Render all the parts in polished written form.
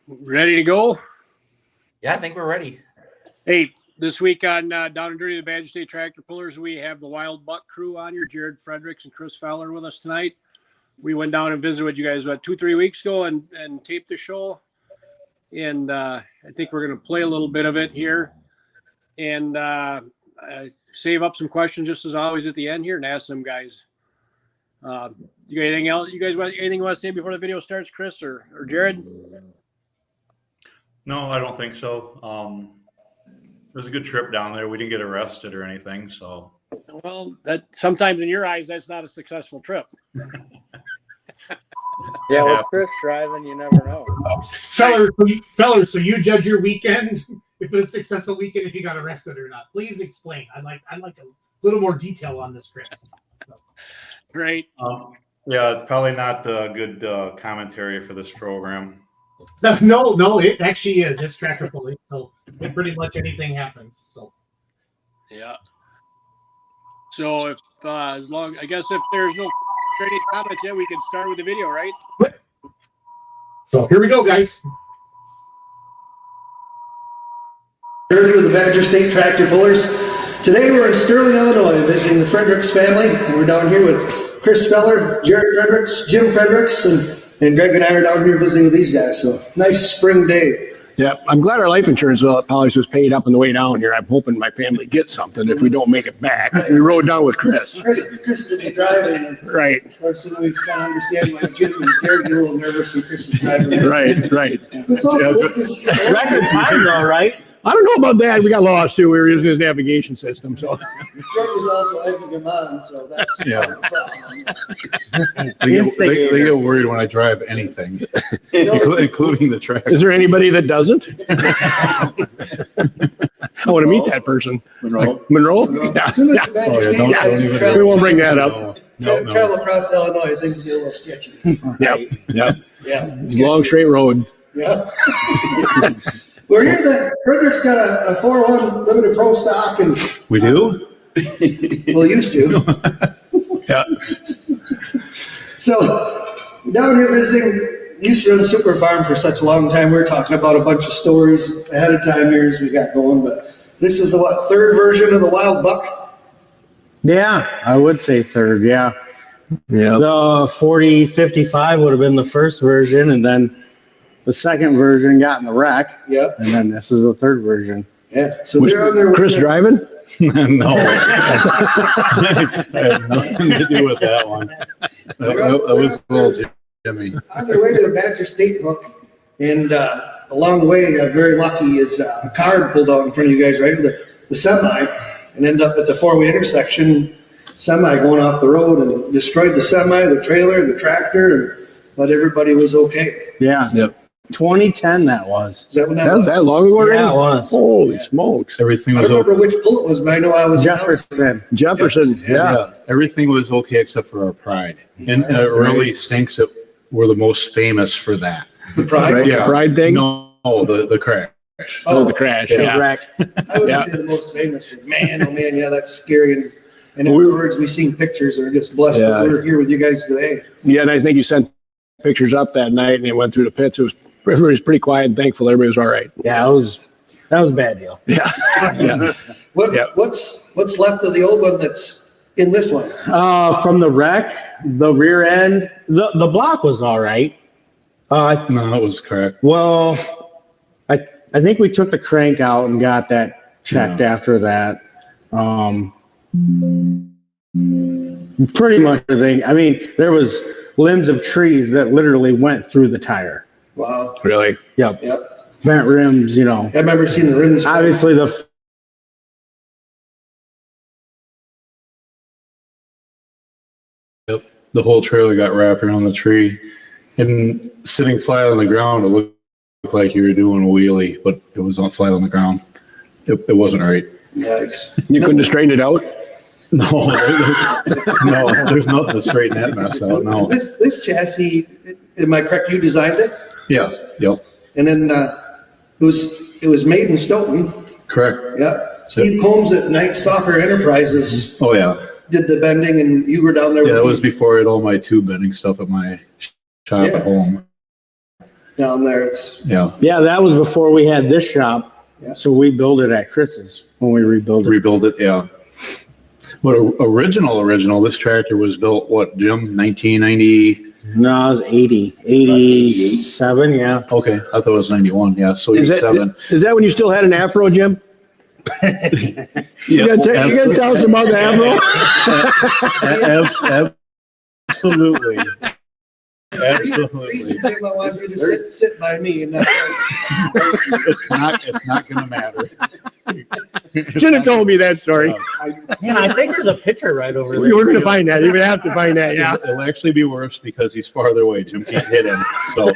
Ready to go? Yeah, I think we're ready. Hey, this week on Down and Dirty, the Badger State Tractor Pullers, we have the Wild Buck crew on here. Jared Fredericks and Chris Fowler with us tonight. We went down and visited with you guys about 2-3 weeks ago and taped the show. And I think we're going to play a little bit of it here and save up some questions just as always at the end here and ask them guys. You got anything else? You guys want anything you want to say before the video starts, Chris or Jared? No, I don't think so. It was a good trip down there. We didn't get arrested or anything, so. Well, that sometimes in your eyes, that's not a successful trip. Yeah, with Chris driving, you never know. Fellers, so you judge your weekend if it was a successful weekend if you got arrested or not. Please explain. I'd like a little more detail on this, Chris. So. Great. Yeah, probably not a good commentary for this program. No, it actually is. It's tractor pulling, so pretty much anything happens. So yeah. So if as long, I guess if there's no any comments yet, we can start with the video, right? So here we go, guys. With the Badger State Tractor Pullers. Today we're in Sterling, Illinois, visiting the Fredericks family. We're down here with Chris Feller, Jared Fredericks, Jim Fredericks, and Greg and I are down here visiting with these guys. So nice spring day. Yeah, I'm glad our life insurance policy was paid up on the way down here. I'm hoping my family gets something if we don't make it back. We rode down with Chris. Chris did the driving. And right. So we kind of understand why Jim and Jared get a little nervous when Chris is driving. Right. It's all cool. Record time, though, right? I don't know about that. We got lost too. We were using his navigation system. So Greg was also having him on, so that's They get worried when I drive anything, including the track. is there anybody that doesn't? I want to meet that person. Monroe? Yeah. As soon as the Badger State guys We travel, won't bring that up. travel across Illinois, things get a little sketchy. Yep. Yeah. It's a long straight road. Yeah. We're here that Fredericks got a 401 limited pro stock, and We do? well, used to. Yeah. So down here visiting, used to run Super Farm for such a long time. We were talking about a bunch of stories ahead of time here as we got going, but this is the third version of the Wild Buck? Yeah, I would say third, yeah. Yeah. The 4055 would have been the first version, and then the second version got in the wreck. Yep. And then this is the third version. Yeah. So they're on their way. Chris driving? No. I had nothing to do with that one. That was little Jimmy. On their way to the Badger State book, and along the way, very lucky is a car pulled out in front of you guys, right, with the semi, and end up at the four-way intersection, semi going off the road and destroyed the semi, the trailer, the tractor, but everybody was okay. Yeah. Yep. 2010 that was. Is that when that That was that long ago already? Yeah, it was. Holy smokes. Everything I was don't remember okay. which pull it was, but I know I was Jefferson. Yeah. Everything was okay except for our pride. And it really stinks that we're the most famous for that. The Pride. Right? Yeah. Pride thing? No, the crash. Oh, the crash. The Yeah. wreck. I would Yeah. say the most famous. But man, oh man, yeah, that's scary. And afterwards, we seen pictures and we're just blessed that we're here with you guys today. Yeah, and I think you sent pictures up that night and it went through the pits. Everybody was pretty quiet and thankful everybody was all right. Yeah, that was a bad deal. Yeah. Yeah. What's left of the old one that's in this one? From the wreck, the rear end, the block was all right. No, that was correct. Well, I think we took the crank out and got that checked after that. Pretty much everything. I mean, there was limbs of trees that literally went through the tire. Wow. Really? Yep. Yep. Bent rims, you know. I remember seeing the rims. Obviously, The whole trailer got wrapped around the tree. And sitting flat on the ground, it looked like you were doing a wheelie, but it was on flat on the ground. It wasn't right. Yikes. You couldn't have straightened it out? No, no, there's nothing to straighten that mess out. No. This chassis, am I correct? You designed it? Yeah. Yep. And then it was made in Stoughton. Correct. Yeah. Steve Combs at Night Stalker Enterprises Oh yeah. did the bending, and you were down there. Yeah, with that was before I had all my tube bending stuff at my shop Yeah. at home. down there. It's, Yeah, Yeah, that was before we had this shop. Yeah. So we built it at Chris's when we rebuilt it. rebuild it, yeah. But original, this tractor was built, what, Jim, 1990? No, it was 87, yeah. Okay, I thought it was 91, yeah, so Is 87. that when you still had an afro, Jim? You gotta tell us about the afro? Absolutely. reason, Absolutely. Tim, I want you to sit by me and not. It's not gonna matter. Should have told me that story. Yeah, I think there's a picture right over We were gonna find that. You would have to find that, yeah. It'll actually be worse because he's farther away. Jim can't hit him, so.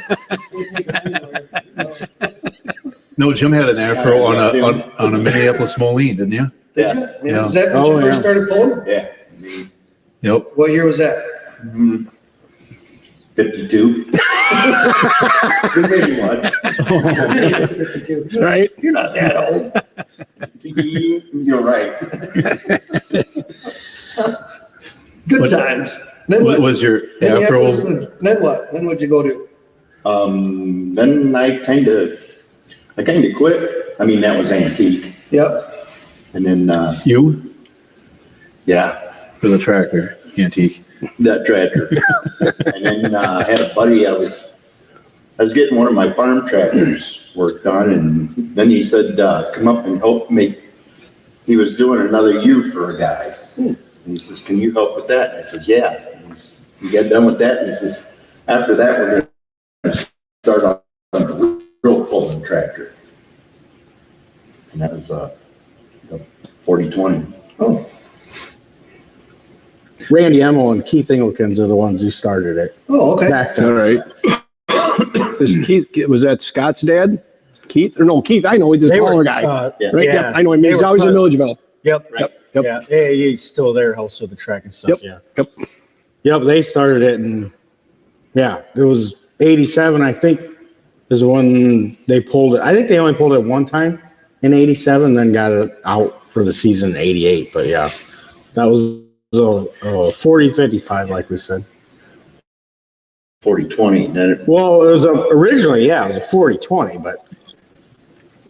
No, Jim had an afro on a Minneapolis Moline, didn't you? Did you? Yeah. Is that when Oh, you first yeah. started pulling? Yeah. Yep. What year was that? 52. Maybe one. It's 52. Right? You're not that old. You're right. Good What- times. Then What was your afro? Then what? Then what'd you go do? Then I kind of quit. I mean, that was antique. Yep. And then, You yeah, for the tractor, antique. that tractor. And then I had a buddy, I was getting one of my farm tractors worked on, and then he said, come up and help me. He was doing another U for a guy. And he says, can you help with that? And I says, yeah. And he got done with that, and he says, after that, we're gonna start on the real pulling tractor. And that was a 4020. Oh, Randy Emmel and Keith Engelkins are the ones who started it oh, okay. back All then. right. Is Keith, was that Scott's dad? Keith? Or no, Keith, I know, he's a They were, taller guy. Yeah. Right? yeah. I know him. They He's were always in cousins. Milledgeville. Yep. Yep. Yeah, he's still there, host of the track and stuff. Yep. Yeah. Yep. Yep. They started it, and yeah, it was 87. I think is when they pulled it. I think they only pulled it one time in 87, then got it out for the season in 88. But yeah, that was a 40-55, like we said. 4020. And then it, Well, it was originally, yeah, it was a 40-20, but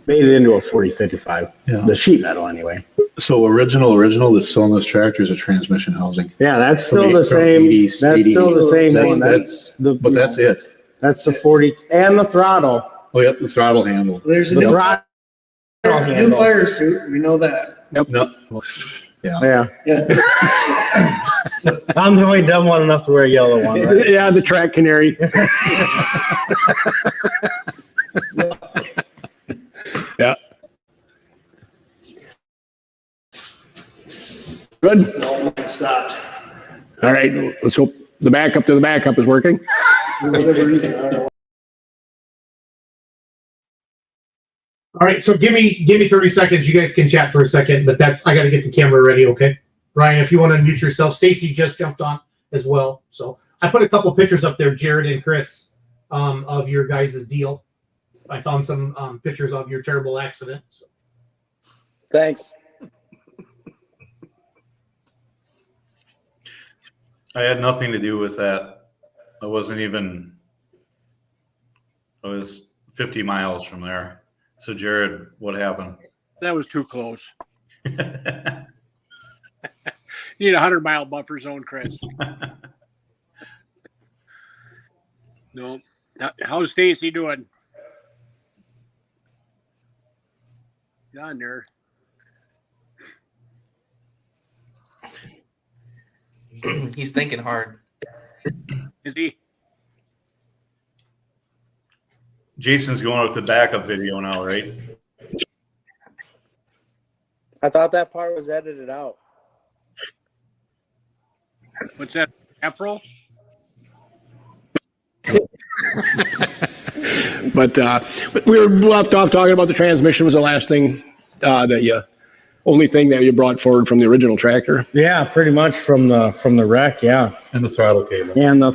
made it into a 40-55. Yeah. The sheet metal, anyway. So original that's still on this tractor is a transmission housing. Yeah, that's still From the from same. 80s, That's still the same one. That's, The, but that's it. That's the 40 and the throttle. Oh, yep, the throttle handle. There's a The new, throttle new handle. fire suit. We know that. No, Yeah, Yeah. I'm the only dumb one enough to wear a yellow one. Right? Yeah, the track canary. Yeah. Good. No, mine stopped. All right. Let's hope the backup to the backup is working. For whatever reason, I don't know. All right, so give me 30 seconds. You guys can chat for a second, but I got to get the camera ready, okay? Ryan, if you want to unmute yourself. Stacy just jumped on as well. So I put a couple pictures up there, Jared and Chris, of your guys' deal. I found some pictures of your terrible accident. So. Thanks. I had nothing to do with that. I was 50 miles from there. So Jared, what happened? That was too close. You need a 100-mile buffer zone, Chris. No. How's Stacy doing? On there. He's thinking hard. Is he? Jason's going with the backup video now, right? I thought that part was edited out. What's that? Afro? But we were left off talking about the transmission was the last thing only thing that you brought forward from the original tractor. Yeah, pretty much from the wreck. Yeah, and the throttle cable. and the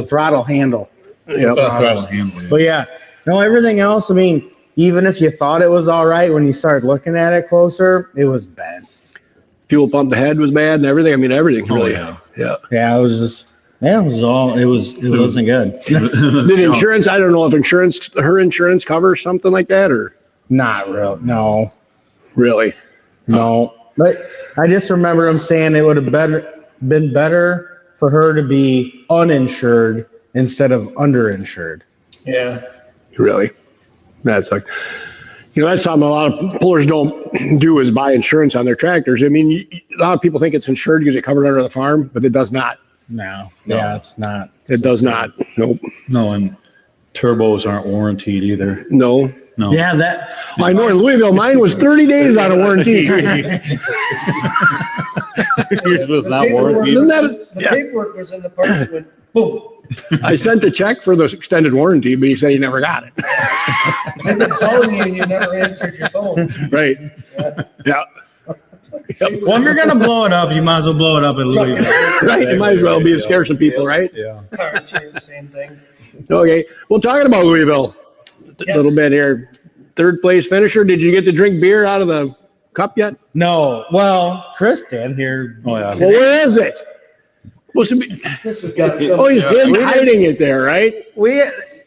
throttle handle. Yep. Throttle handle. But yeah, no, everything else. I mean, even if you thought it was all right when you started looking at it closer, it was bad. Fuel pump, the head was bad and everything. I mean, everything really. yeah. Yeah. Yeah, it was just Yeah, it wasn't good. Did insurance, I don't know if her insurance covers something like that or Not real. No, really? no. But I just remember him saying it would have been better for her to be uninsured instead of underinsured. Yeah. Really? That's like, that's something a lot of pullers don't do is buy insurance on their tractors. I mean, a lot of people think it's insured because it's covered under the farm, but it does not. No. Yeah, it's not. It does not. Nope. No, and turbos aren't warranted either. No. No. Yeah, that. I know in Louisville, mine was 30 days out of warranty. Yours was not warranted. Isn't that- The yeah. paperwork was in the parts and went boom. I sent the check for the extended warranty, but he said he never got it. I've been calling you and you never answered your phone. Right. Yeah. Well, if you're gonna blow it up, you might as well blow it up at Louisville. Right. It might as well be to scare some people, right? Yeah. Car insurance, same thing. Okay. Well, talking about Louisville a Yes. little bit here. Third place finisher. Did you get to drink beer out of the cup yet? No. Well, Chris did here. Oh, yeah. Well, where is it? Supposed to be. This has got Oh, he's hiding it there, right?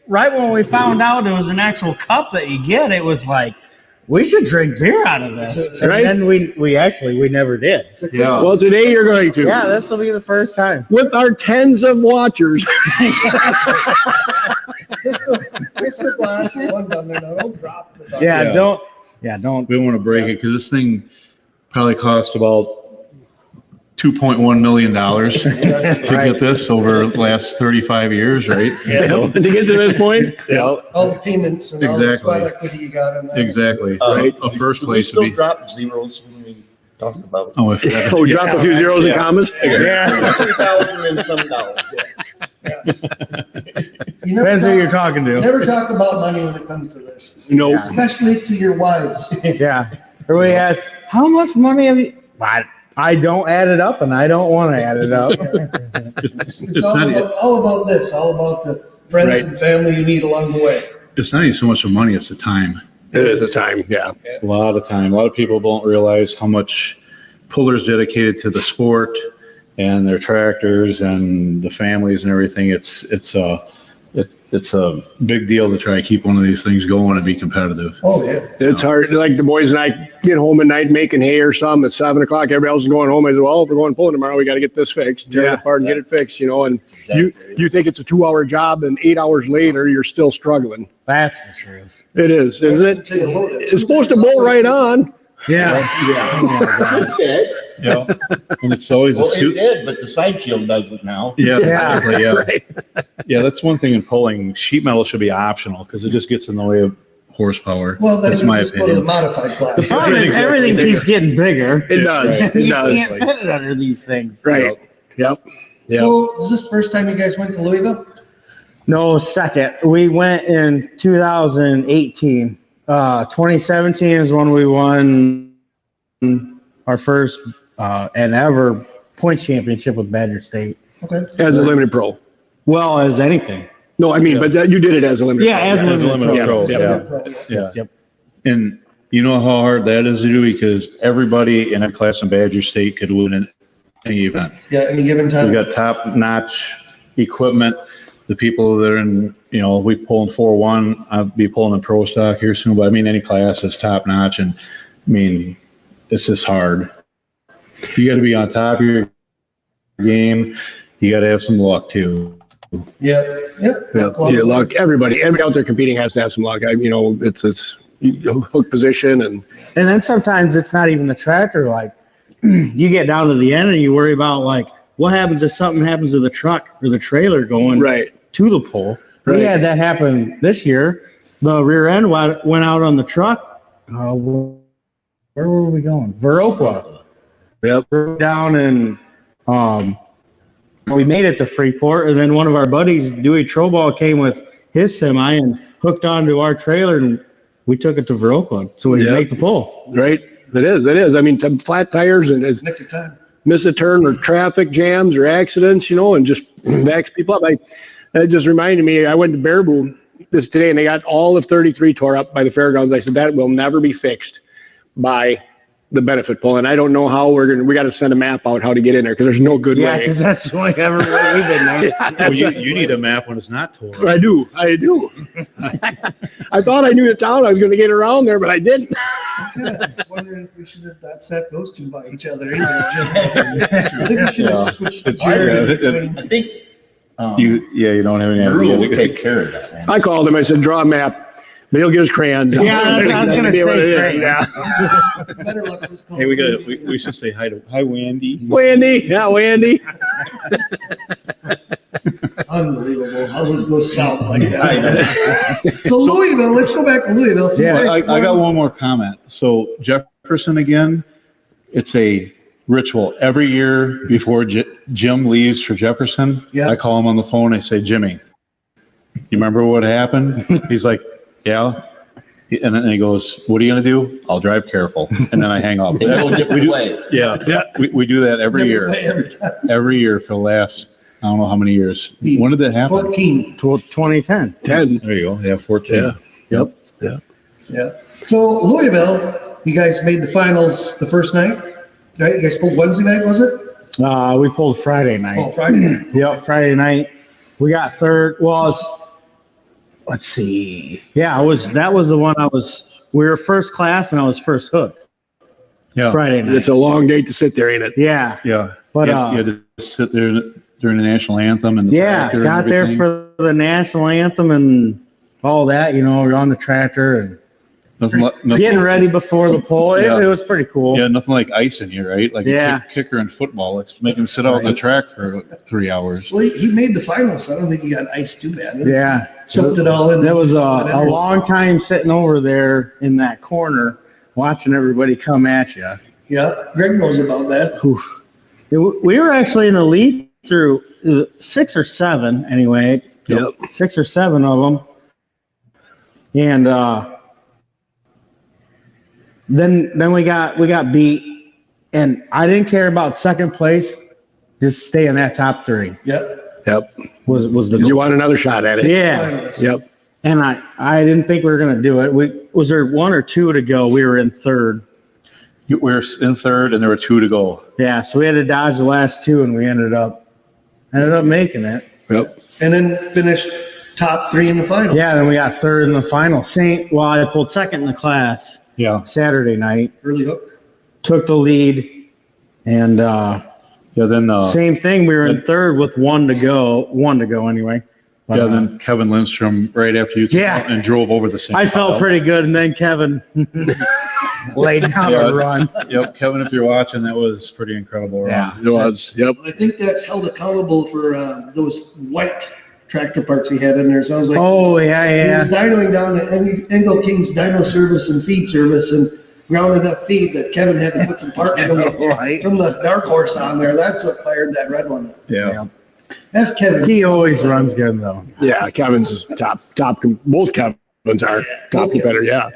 Right when we found out it was an actual cup that you get, it was like, we should drink beer out of this. Right. And then we never did. Yeah. Well, today you're going to. Yeah, this will be the first time. With our tens of watchers. Crystal glass, one down there. No, don't drop the bottle. Yeah, Yeah. don't. We want to break it because this thing probably cost about $2.1 million to Right. get this over the last 35 years, right? To get to this point. Yeah. All the payments and all the Exactly. sweat equity you got in there. Exactly. Right. A first We place still would be. drop zeros when we talk about. Oh, if that- Oh, drop a few zeros and commas. Yeah. 3,000 and some dollars, yeah. Yes. You never Depends who you're talk, talking to. never talk about money when it comes to this, No. especially to your wives. Yeah. Everybody asks, how much money have you? I don't add it up, and I don't want to add it up. It's It's all not- about, all about the friends Right. and family you need along the way. It's not even so much the money, it's the time. It is the time, yeah. A lot of time. A lot of people don't realize how much pullers dedicated to the sport and their tractors and the families and everything. It's a big deal to try to keep one of these things going and be competitive. Oh, yeah. It's hard. Like the boys and I get home at night making hay or something at 7:00. Everybody else is going home. I said, well, if we're going pulling tomorrow, we got to get this fixed, tear it apart and get it fixed, and you think it's a 2-hour job and 8 hours later, you're still struggling. That's the truth. It is, isn't it? Until you load it. It's supposed to bolt right on. Yeah. It did. Yeah. And it's always a Well, it suit. did, but the side shield doesn't now. Yeah, Yeah. exactly, yeah. Right. Yeah, that's one thing in pulling. Sheet metal should be optional because it just gets in the way of horsepower. Well, then That's we my just go to the opinion. modified class. The problem is everything keeps getting bigger. It does. It You does. can't fit it under these things. Right. Yep. Yep. So is this the first time you guys went to Louisville? No, second. We went in 2018. 2017 is when we won our first and ever points championship with Badger State. Okay. As a limited pro. Well, as anything. No, I mean, but you did it as a limited. Yeah, pro. as a As a limited limited pro. pro, Yeah. Yeah. Yep. And you know how hard that is to do because everybody in a class in Badger State could win in any event. Yeah, any given We time. got top-notch equipment. The people that are in, we pull in 4-1. I'll be pulling in pro stock here soon, but I mean, any class is top-notch. And I mean, it's just hard. You got to be on top of your game. You got to have some luck too. Yeah, yeah. Yeah, luck. Everybody out there competing has to have some luck. It's hook position and then sometimes it's not even the tractor. Like you get down to the end and you worry about like what happens if something happens to the truck or the trailer going right to the pole. Right. We had that happen this year. The rear end went out on the truck. Where were we going? Viroqua. Yep. Down and we made it to Freeport, and then one of our buddies, Dewey Troball, came with his semi and hooked onto our trailer, and we took it to Viroqua so we could Yep. make the pole. Right. It is. I mean, some flat tires and as Nick of time. miss a turn or traffic jams or accidents, and just backs people up. That just reminded me, I went to Baraboo this today and they got all of 33 tore up by the fairgrounds. I said, that will never be fixed by the benefit pulling. I don't know how we got to send a map out how to get in there because there's no good Yeah, way. because that's the only ever way we've been there. Well, you need a map when it's not told. I do. I thought I knew the town. I was going to get around there, but I didn't. I'm kind of wondering if we should have not set those two by each other either. I think we should have switched the Jared between. I think, You don't have any Earl will idea. take care of that, man. I called him. I said, draw a map. But he'll get his crayons. Yeah, that's what I was gonna say, crayons. Yeah. Better luck was called. Hey, we should say hi to Wendy. Wendy. Yeah, Wendy. Unbelievable how this goes south like that. So Louisville, let's go back to Louisville. So Yeah, you I guys got won- one more comment. So Jefferson again, it's a ritual every year before Jim leaves for Jefferson. Yeah. I call him on the phone. I say, Jimmy, you remember what happened? He's like, yeah. And then he goes, what are you going to do? I'll drive careful. And then I hang up. They go a different way. Yeah. We do that every year. Every time. Every year for the last, I don't know how many years. When did that happen? 14. 2010. 10. There you go. Yeah, 14. Yeah. Yep. Yeah. So Louisville, you guys made the finals the first night, right? You guys pulled Wednesday night, was it? We pulled Friday night. Oh, Friday night. Yep, Friday night. We got third. Well, let's see. Yeah, that was the one we were first class and I was first hook. Yeah. Friday night. It's a long day to sit there, ain't it? Yeah. Yeah. But, you had to sit there during the national anthem and the Yeah, tractor and got there everything. for the national anthem and all that, we're on the tractor and Nothing getting ready before the poll. Yeah. It was pretty cool. Yeah, nothing like ice in here, right? Like Yeah. a kicker in football. Let's make him sit out on the track for 3 hours. Well, he made the finals. I don't think he got iced too bad. Yeah. Soaked it all in. It was a long time sitting over there in that corner watching everybody come at you. Yeah, Greg knows about that. We were actually in the lead through 6 or 7 anyway. Yep. 6 or 7 of them. And then we got beat, and I didn't care about second place. Just stay in that top 3 Yep. was the You goal. want another shot at it? Yeah. Finals. Yep. And I didn't think we were gonna do it. Was there 1 or 2 to go? We were in third. We were in third and there were 2 to go. Yeah, so we had to dodge the last 2, and we ended up making it. Yep. And then finished top 3 in the final. Yeah, then we got third in the final. I pulled second in the class Yeah. Saturday night, Early hook. took the lead, and Yeah, then same thing. We were in third with 1 to go anyway. But, yeah, then Kevin Lindstrom right after you came Yeah. out and drove over the same. I felt pile. pretty good, and then Kevin laid down Yeah. a run. Yep, Kevin, if you're watching, that was pretty incredible. run. Yeah. It was. Yep. I think that's held accountable for those white tractor parts he had in there. So I was like, Oh he yeah, was dynoing down the Engel King's dyno service and feed service and ground enough feed that Kevin had to put some parts from the Dark Horse on there. That's what fired that red one up. Yeah. That's Kevin. He always runs good though. Yeah. Kevin's top. Both Kevins are top competitor. Yeah.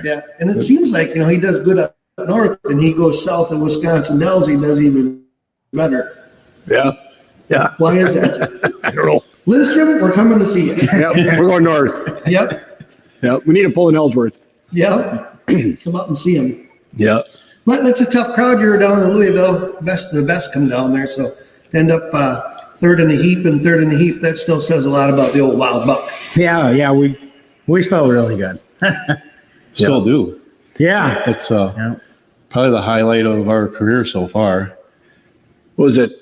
Yeah, and it seems like, he does good up north and he goes south of Wisconsin Dells, he does even better. Yeah. Yeah. Why is that? I don't know. Lindstrom, we're coming to see you. Yep. We're going north. Yep, Yep. We need to pull in Ellsworth. yep. Come up and see him. Yep. But that's a tough crowd. You're down in Louisville. The best come down there. So to end up third in the heap, that still says a lot about the old Wild Buck. Yeah, we felt really good. Still do. Yeah. It's probably the highlight of our career so far. Was it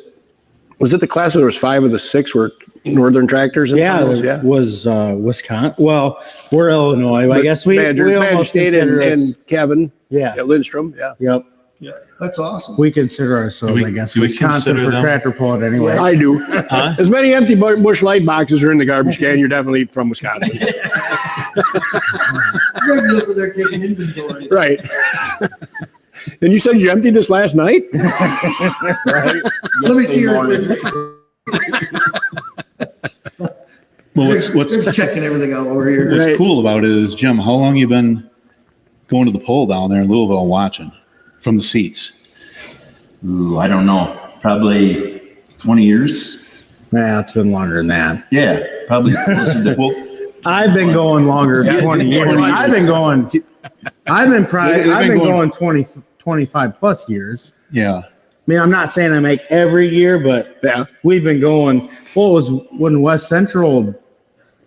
the class where there was 5 of the 6 were Northern tractors? in Yeah, finals? it was Wisconsin. Well, we're Illinois. I guess we Badger almost State consider us. and Kevin. Yeah. Yeah. Lindstrom. Yeah. Yep. Yeah, that's awesome. We consider ourselves, Do we- I guess, do we Wisconsin consider for them? tractor pulling anyway. Yeah. I do. Huh? As many empty Bush Light boxes are in the garbage can, you're definitely from Wisconsin. Greg over there taking inventory. Right. And you said you emptied this last night? Right? Let me see your refrigerator. Well, Greg's what's checking everything out over here. what's Right. cool about it is, Jim, how long you been going to the poll down there in Louisville and watching from the seats? Ooh, I don't know. Probably 20 years. Yeah, it's been longer than that. Yeah, probably closer to. Well, I've been going longer than 20 years. 20 I've been going They've been going 20 25 plus years. Yeah. I mean, I'm not saying I make every year, but Yeah. we've been going. Well, it was when West Central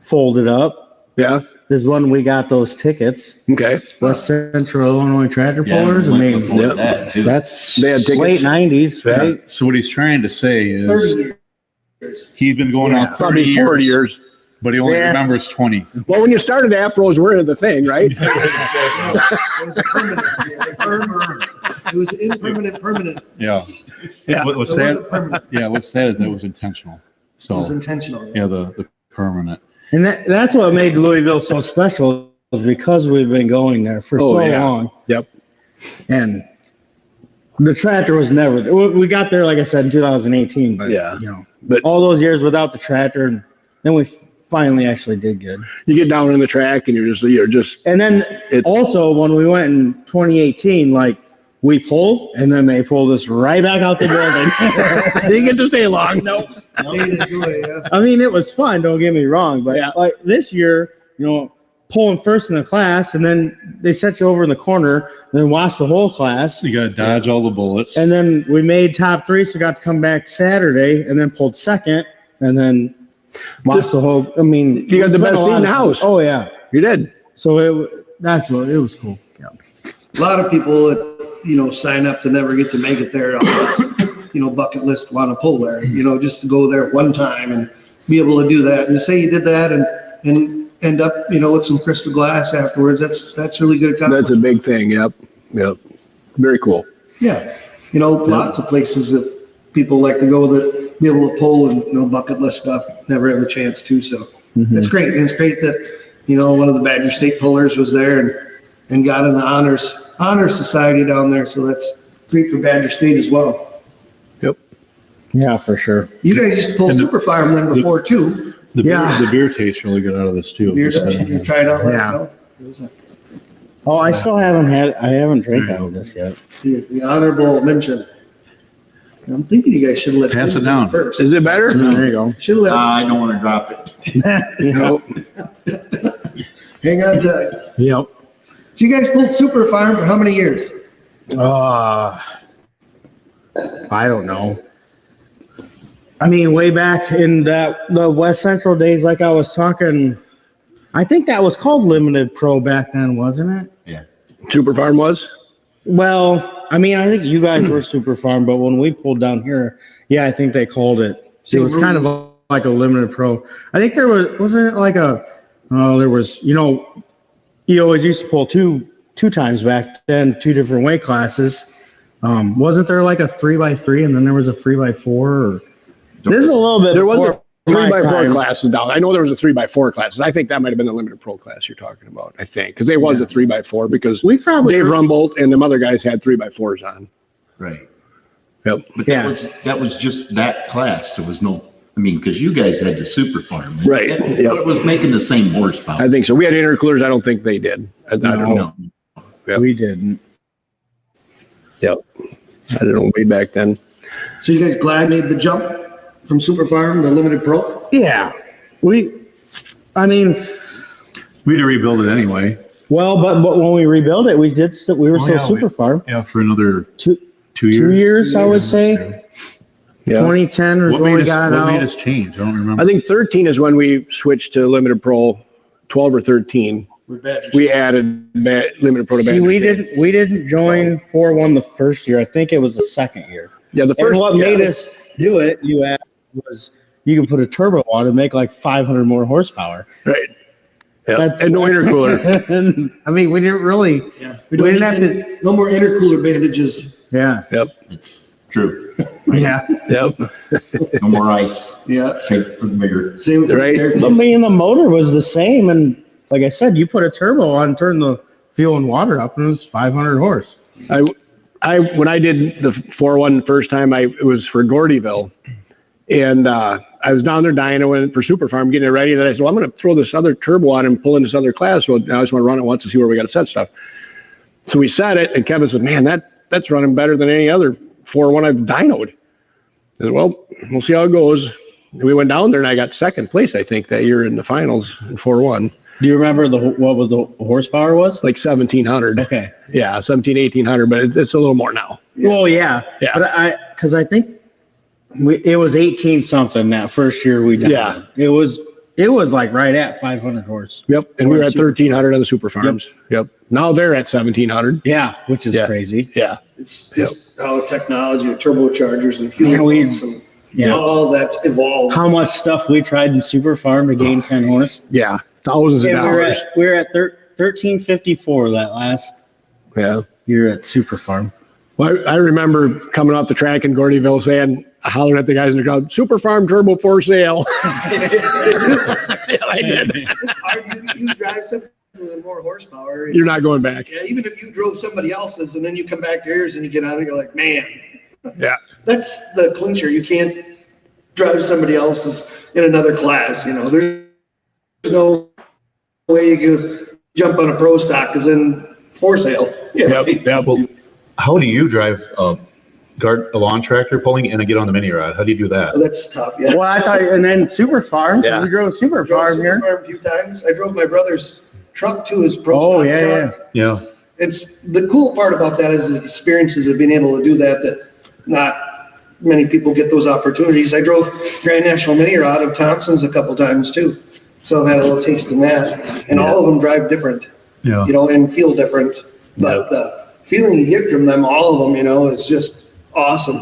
folded up Yeah. is when we got those tickets. Okay. West Central Illinois Tractor Yeah, Pullers. I went mean, before Yep. that, too. that's They had tickets. late 90s, right? So what he's trying to say 30 is years. he's been going Yeah, out 30 Probably 40 years. but he only Yeah. remembers 20. Well, when you started Afros, we're in the thing, right? It was a permanent. It was impermanent, permanent. Yeah. Yeah. What's It sad? wasn't permanent. Yeah. What's sad is that was intentional. It So was intentional. yeah, the permanent. And that's what made Louisville so special, is because we've been going there for Oh, so yeah. long. Yep. And the tractor was never, we got there, like I said, in 2018, but, Yeah. you know, But- all those years without the tractor, and then we finally actually did good. You get down in the track and you're just, And then it's, also when we went in 2018, like we pulled, and then they pulled us right back out the building. you get to stay long. Nope. Stayed in Joy, yeah. I mean, it was fun, don't get me wrong, but Yeah. like this year, you know, pulling first in the class, and then they set you over in the corner, and then watch the whole class. You got to dodge all the bullets. And then we made top 3, so got to come back Saturday, and then pulled second, and then watched the whole. I mean, You got the we spent best a seat lot in the of- house. Oh yeah, You did. so it was cool. Yeah. A lot of people that, sign up to never get to make it there, bucket list want to pull there, just to go there one time and be able to do that. And to say you did that and end up, with some crystal glass afterwards, that's really good. That's a big thing. Yep. Yep. Very cool. Yeah. Lots of places that people like to go that be able to pull and, bucket list stuff, never have a chance to. So it's great. And it's great that, one of the Badger State pullers was there and got in the honor society down there. So that's great for Badger State as well. Yeah, for sure. You guys used to pull And the- Super Farm then before too. The Yeah. beer tastes really good out of this too. You try it out, let us Yeah. know. It was Oh, I still haven't drank out of this yet. the honorable mention. I'm thinking you guys should let. Pass it him down. first. Is it better? There you go. Should let. I don't want to drop it. Nope. Hang on tight. Yep. So you guys pulled Super Farm for how many years? I don't know. I mean, way back in the West Central days, like I was talking, I think that was called Limited Pro back then, wasn't it? Super Farm was? Well, I mean, I think you guys were Super Farm, but when we pulled down here, yeah, I think they called it. It was kind of like a Limited Pro. I think wasn't it like there was, you always used to pull two times back then, 2 different weight classes. Wasn't there like a 3x3 and then there was a 3x4? Or this is a little bit. There was before a my 3x4 time. classes down. I know there was a 3x4 class. I think that might have been the Limited Pro class you're talking about. I think because there was a 3x4 because We probably Dave Rumboldt and them other guys had 3x4s on. Right. Yep. But Yeah. that was just that class. There was no, because you guys had the Super Farm. Right, But yep. it was making the same horsepower. I think so. We had intercoolers. I don't think they did. I don't know. No. Yep. We didn't. Yep. I don't know way back then. So you guys glad made the jump from Super Farm to Limited Pro? Yeah. I mean, We had to rebuild it anyway. well, but when we rebuilt it, we were Oh, still yeah, Super Farm. Yeah, for another Two 2 years. 2 years, I would say. Yeah. 2010 was What when made we us? got What made out. us change? I don't remember. I think 13 is when we switched to Limited Pro. 12 or 13. With Badger We added Limited Pro to See, Badger we State. didn't join 4-1 the first year. I think it was the second year. Yeah, the And first what yeah. made us do it, was you could put a turbo on and make like 500 more horsepower. Right. Yeah. That- And no intercooler. And, I mean, we didn't really. Yeah. We didn't have to. No more intercooler bandages. Yeah. It's true. Yeah. Yep. No more ice. Yeah. Shape for the bigger. Same with Right. air- I mean, the motor was the same, and like I said, you put a turbo on, turn the fuel and water up, and it was 500 horse. When I did the 4-1 first time, it was for Gordyville, and I was down there dynoing for Super Farm, getting it ready. And then I said, well, I'm going to throw this other turbo on and pull in this other class. So now I just want to run it once to see where we got to set stuff. So we set it, and Kevin said, man, that's running better than any other 4-1 I've dynoed. I said, well, we'll see how it goes. And we went down there, and I got second place, I think, that year in the finals in 4-1. Do you remember what was the horsepower was? Like 1,700. Okay. Yeah, 1,800, but it's a little more now. Well, yeah. Yeah. But because I think it was 18 something that first year we did. Yeah. It was like right at 500 horse. Yep. And we were at 1,300 on the super farms. Yep. Now they're at 1,700. Yeah, which is crazy. Yeah. It's just how technology, turbochargers and fuel Yeah, pumps and Yeah. all that's evolved. How much stuff we tried in super farm to gain 10 horse. Yeah. Thousands of Yeah, dollars. we were at 1354 that last Yeah. year at super farm. Well, I remember coming off the track in Gordyville saying, hollering at the guys in the crowd, Super Farm Turbo for sale. Yeah, I did. It's hard. You drive something with more horsepower. You're not going back. Yeah, even if you drove somebody else's and then you come back to yours and you get out and you're like, man. Yeah. That's the clincher. You can't drive somebody else's in another class. You know, there's no way you could jump on a pro stock is in for sale. Yep. Yep. How do you drive a lawn tractor pulling and then get on the mini rod? How do you do that? That's tough. Yeah. Well, I thought, and then super farm. Yeah. We drove super I drove farm Super here. Farm a few times. I drove my brother's truck to his pro Oh, stock yeah, truck. Yeah. It's the cool part about that is the experiences of being able to do that not many people get those opportunities. I drove Grand National Mini Rod of Thompson's a couple times too. So I've had a little taste in that. And all of them drive different, Yeah. you know, and feel different. But the feeling you get from them, all of them, you know, is just awesome.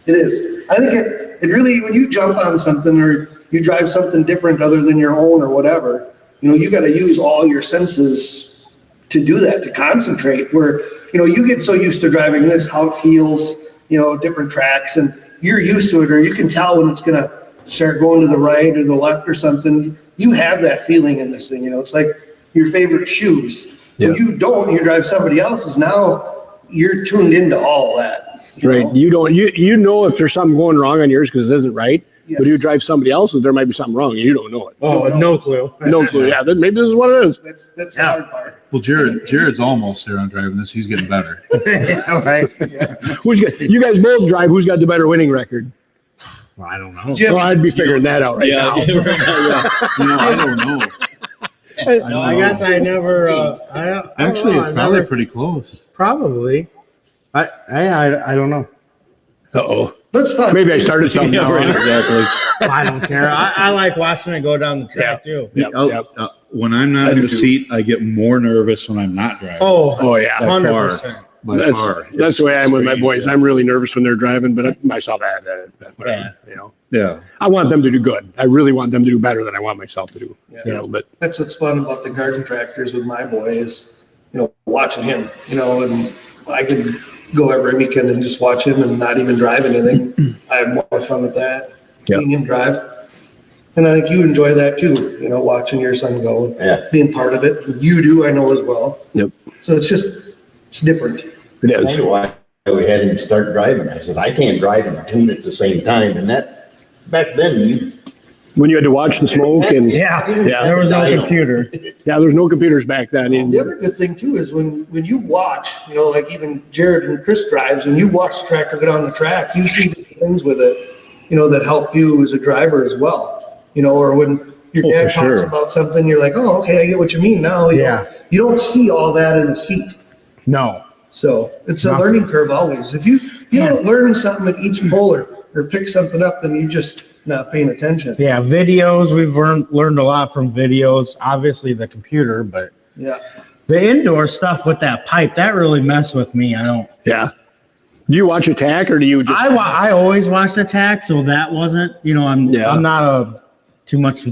It is. I think it really, when you jump on something or you drive something different other than your own or whatever, you know, you got to use all your senses to do that, to concentrate where, you know, you get so used to driving this, how it feels, you know, different tracks and you're used to it, or you can tell when it's going to start going to the right or the left or something. You have that feeling in this thing, you know, it's like your favorite shoes. Yeah. When you don't, you drive somebody else's, now you're tuned into all that. Right. You don't, you know if there's something going wrong on yours because it isn't right. Yes. But you drive somebody else's, there might be something wrong and you don't know it. Oh, no clue. No clue. Yeah. Then maybe this is what it is. That's the hard part. Well, Jared's almost there on driving this. He's getting better. All right. You guys both drive. Who's got the better winning record? Well, I don't know. Jim, Well, I'd be figuring that out right now. I don't know. I guess I never. Actually, it's probably pretty close. Probably. I don't know. Uh-oh. that's fine. Maybe I started something now. Exactly. I don't care. I like watching it go down the track too. Yep, yep. When I'm not in the seat, I get more nervous when I'm not driving. Oh, yeah. By far. 100%. By That's, far. that's the way I am with my It's boys. crazy. I'm really nervous when they're driving, but myself, whatever, you know. Yeah. I want them to do good. I really want them to do better than I want myself to do. You know, but That's what's fun about the garden tractors with my boy is, you know, watching him, you know, and I can go every weekend and just watch him and not even drive anything. I have more fun with that, Yeah. seeing him drive. And I think you enjoy that too, you know, watching your son go, Yeah. being part of it. You do, I know as well. Yep. So it's different. it That's is. why we had him start driving. I said, I can't drive and tune at the same time. And that, back then, When you had to watch the smoke and Yeah. Yeah. There was no computer. yeah, there's no computers back then. And The other good thing too is when you watch, you know, like even Jared and Chris drives and you watch the tractor go down the track, you see things with it, you know, that help you as a driver as well. You know, or when your Oh, dad for talks sure. about something, you're like, oh, okay, I get what you mean now. Yeah. You don't see all that in the seat. No. So it's a Nothing. learning curve always. If you don't learn something at each pull or pick something up, then you just not paying attention. Yeah, videos. We've learned a lot from videos. Obviously the computer, but Yeah. the indoor stuff with that pipe, that really messed with me. I don't. yeah. Do you watch Attack or do you just? I always watched Attack, so that wasn't. You know, I'm not too much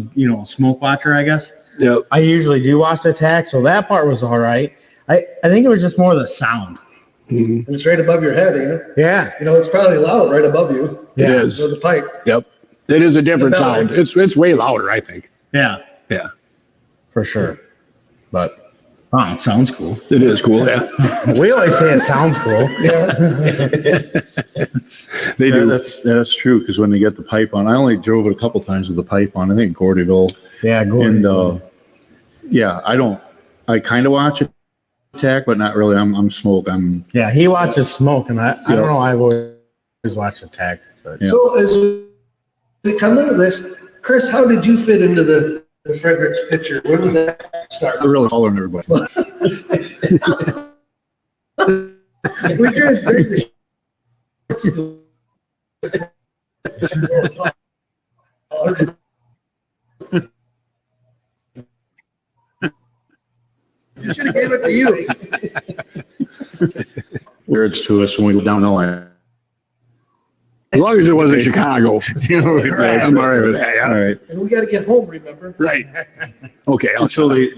smoke watcher, I guess. Yep. I usually do watch Attack, so that part was all right. I think it was just more the sound. Mhm. And it's right above your head, ain't it? Yeah. You know, it's probably loud right above you. It is. So the pipe. Yep. It is a different The belly. sound. It's way louder, I think. Yeah. Yeah. For sure. But it sounds cool. It is cool. Yeah. We always say it sounds cool. They do. That's true. Because when they get the pipe on, I only drove it a couple times with the pipe on. I think Gordyville. Yeah, go And yeah, I kind of watch Attack, but not really. I'm smoke. Yeah, he watches smoke, and I Yeah. don't know. I've always watched Attack. But Yeah. So as we come into this, Chris, how did you fit into the the Fredericks picture. When did that start? I'm really following everybody. We did great. You should have gave it to you. Words to us when we go down the line. As long as it wasn't Chicago. I'm all right with that. All Yeah. right. And we gotta get home, remember? Right. Okay. So they,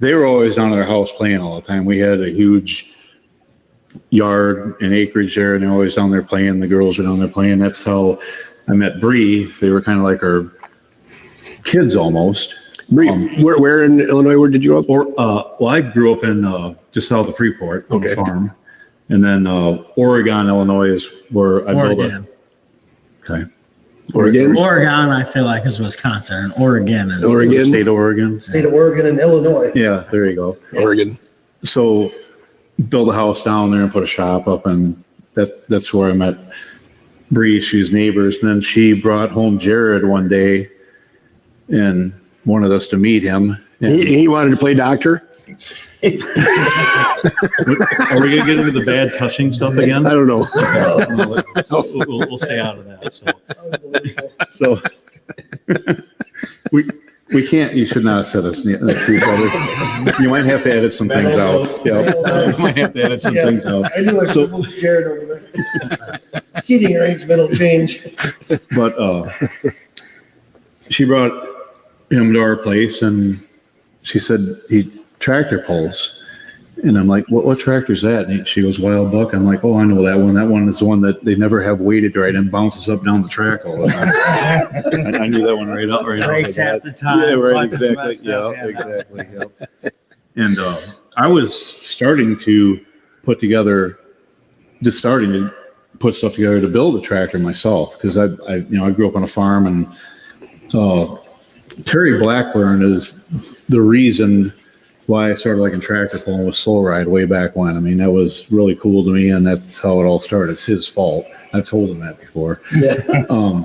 they were always down at our house playing all the time. We had a huge yard and acreage there, and they're always down there playing. The girls were down there playing. That's how I met Bree. They were kind of like our kids almost. Bree, where in Illinois, where did you grow up? Well, I grew up in just south of Freeport on Okay. a farm. And then Oregon, Illinois is where I built it. Oregon. Okay. Oregon? Oregon, I feel like is Wisconsin, and Oregon is. Oregon? State of Oregon. State of Oregon and Illinois. Yeah, there you go. Oregon. So build a house down there and put a shop up, and that's where I met Bree. She's neighbors. And then she brought home Jared one day and wanted us to meet him. And He wanted to play doctor? are we gonna get into the bad touching stuff again? I don't know. We'll stay out of that. Unbelievable. So we can't. You should not set us next to each other. You might have to edit some things out. Yeah, you might have to edit some Yeah, things out. I knew I So- should move Jared over there. Seating arrangement will change. But she brought him to our place, and she said he tractor pulls. And I'm like, what tractor's that? And she goes, Wild Buck. I'm like, oh, I know that one. That one is the one that they never have weighted right and bounces up down the track all the time. I knew that one right up. Breaks half the time. Yeah, right, Bucket's exactly. messed Yeah, up, yeah. exactly. Yep. And I was starting to put to put stuff together to build a tractor myself, because I grew up on a farm, and Terry Blackburn is the reason why I started liking tractor pulling with Slow Ride way back when. I mean, that was really cool to me, and that's how it all started. It's his fault. I've told him that before. Yeah.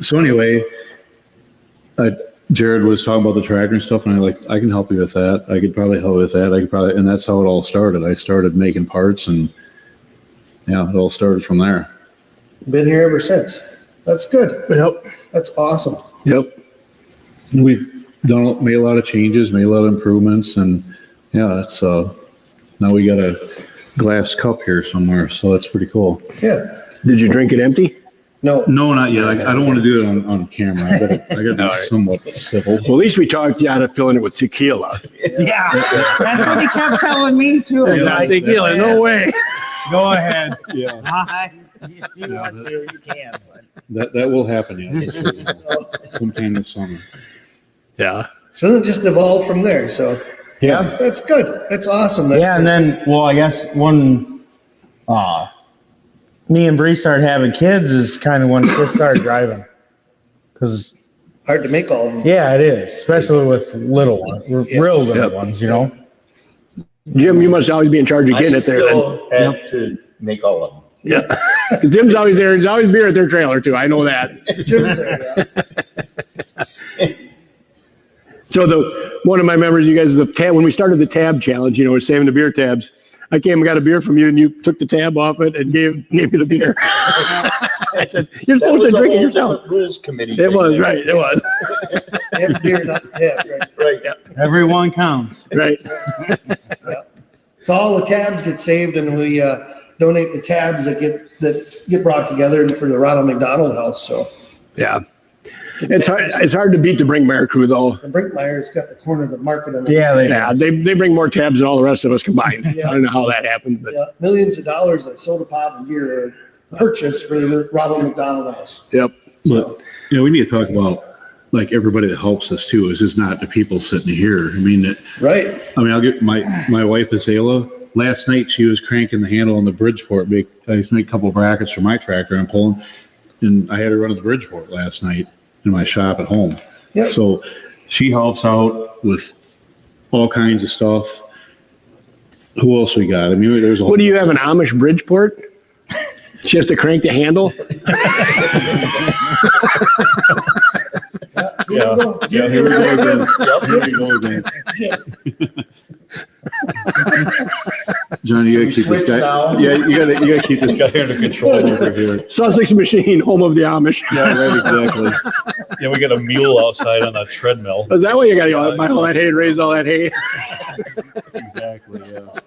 So anyway, Jared was talking about the tractor and stuff, and I can help you with that. I could probably help with that. And that's how it all started. I started making parts, and yeah, it all started from there. Been here ever since. That's good. Yep. That's awesome. Yep. We've made a lot of changes, made a lot of improvements, and yeah, it's now we got a glass cup here somewhere, so that's pretty cool. Yeah. Did you drink it empty? No. No, not yet. I don't want to do it on camera. I gotta be All right. somewhat civil. Well, at least we talked you out of filling it with tequila. Yeah, that's what he kept telling me too. Yeah, Like, Tequila, no way. Go ahead. Yeah, If you want to, you can. But. that will happen. Yeah, just so you know. Sometime this summer. Yeah. So it just evolved from there. So Yeah. that's good. That's awesome. That's Yeah, and then, well, I guess when me and Bree started having kids is kind of when kids started driving. Because, hard to make all of them. yeah, it is, especially with little ones, real little ones, you know? Jim, you must always be in charge of getting it there then. still have to make all of them. Yeah. Jim's always there. There's always beer at their trailer too. I know that. Jim's there, yeah. So one of my memories, you guys, is the tab, when we started the tab challenge, we're saving the beer tabs. I came and got a beer from you and you took the tab off it and gave me the beer. I said, you're That supposed was to a drink it whole yourself. different Rules committee. It thing was, there. right, it was. Every beer, not the tab, right? Everyone counts. Right. So all the tabs get saved, and we donate the tabs that get brought together for the Ronald McDonald House. So Yeah. It's hard to beat the Brinkmeyer crew though. the Brinkmeyer's got the corner of the market on it. Yeah, Yeah, they bring more tabs than all the rest of us combined. Yeah. I don't know how that happened, but Yeah, millions of dollars of soda pop and beer are purchased for the Ronald McDonald House. yep. But we need to talk about like everybody that helps us too. It's just not the people sitting here. I mean, Right. I'll get my wife Azela. Last night she was cranking the handle on the Bridgeport. I made a couple of brackets for my tractor and pulling, and I had her run to the Bridgeport last night in my shop at home. Yep. So she helps out with all kinds of stuff. Who else we got? I mean, there's a What do you have, an Amish Bridgeport? She has to crank the handle? Yeah, yeah, here we go again. Yep, here we go again. John, you gotta keep this guy, yeah, you gotta keep this guy under control over here. Sussex Machine, home of the Amish. Yeah, right, exactly. Yeah, we got a mule outside on that treadmill. Is that why you gotta go buy all that hay and raise all that hay? Exactly, yeah.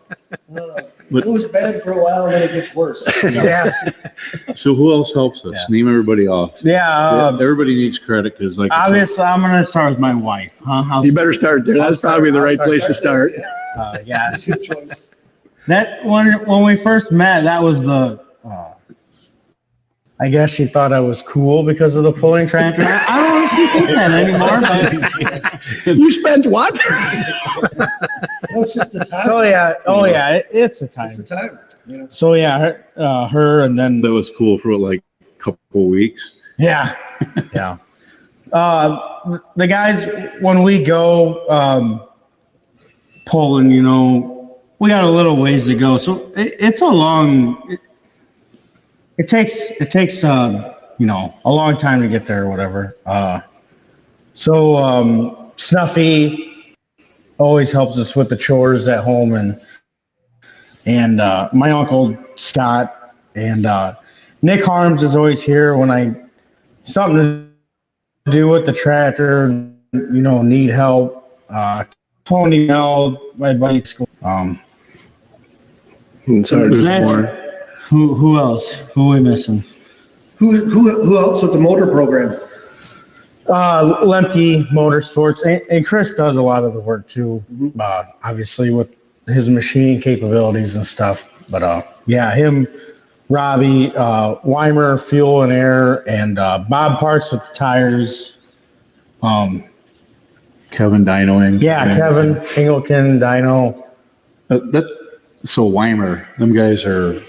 It was bad for a while, and then it gets worse. Yeah. So who else helps us? Name everybody off. Yeah. Everybody needs credit because like. Obviously, I'm gonna start with my wife. Huh? You better start there. That's probably the right place to start. Yeah. Good choice. That when we first met, that was the. I guess she thought I was cool because of the pulling tractor. I don't know if she thinks that anymore, You spent what? No, it's just the time. So yeah, it's the time. It's the time. You know. So yeah, her and then That was cool for like a couple weeks. yeah. The guys when we go pulling, you know, we got a little ways to go. So it's a long. It takes you know, a long time to get there or whatever. Snuffy always helps us with the chores at home, and my uncle Scott and Nick Harms is always here when something to do with the tractor, you know, need help. Tony Mel, my buddy school. Who else? Who are we missing? Who helps with the motor program? Lemke Motorsports, and Chris does a lot of the work too. Obviously with his machining capabilities and stuff. But yeah, him, Robbie, Weimer, Fuel and Air, and Bob Parts with the tires. Kevin Dinoing. Yeah, Kevin Engelken, Dino. So Weimer, them guys are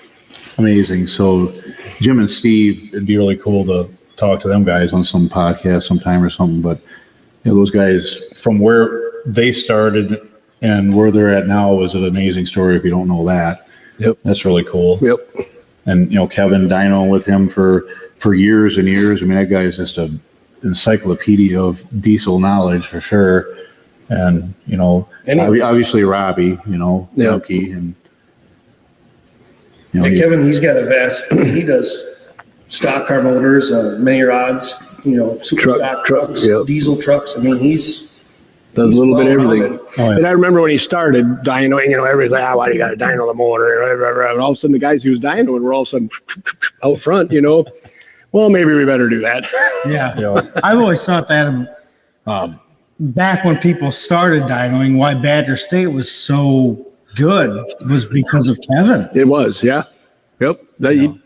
amazing. So Jim and Steve, it'd be really cool to talk to them guys on some podcast sometime or something. But you know, those guys from where they started and where they're at now is an amazing story. If you don't know that, Yep. That's really cool. Yep. And you know, Kevin Dino with him for years and years. I mean, that guy is just an encyclopedia of diesel knowledge for sure. And you know, obviously Robbie, you know, Yep. Lemke and. You know, And Kevin, he's got a vast. He does stock car motors, mini rods, you know, super stock trucks, yep. diesel trucks. I mean, he's Does a little bit of everything. well-rounded. Oh, yeah. And I remember when he started dynoing, you know, everybody's like, why do you got to dyno the motor? And all of a sudden the guys he was dynoing were all of a sudden out front, you know. Well, maybe we better do that. Yeah. you know, I've always thought that back when people started dynoing, why Badger State was so good was because of Kevin. It was, yeah. Yep.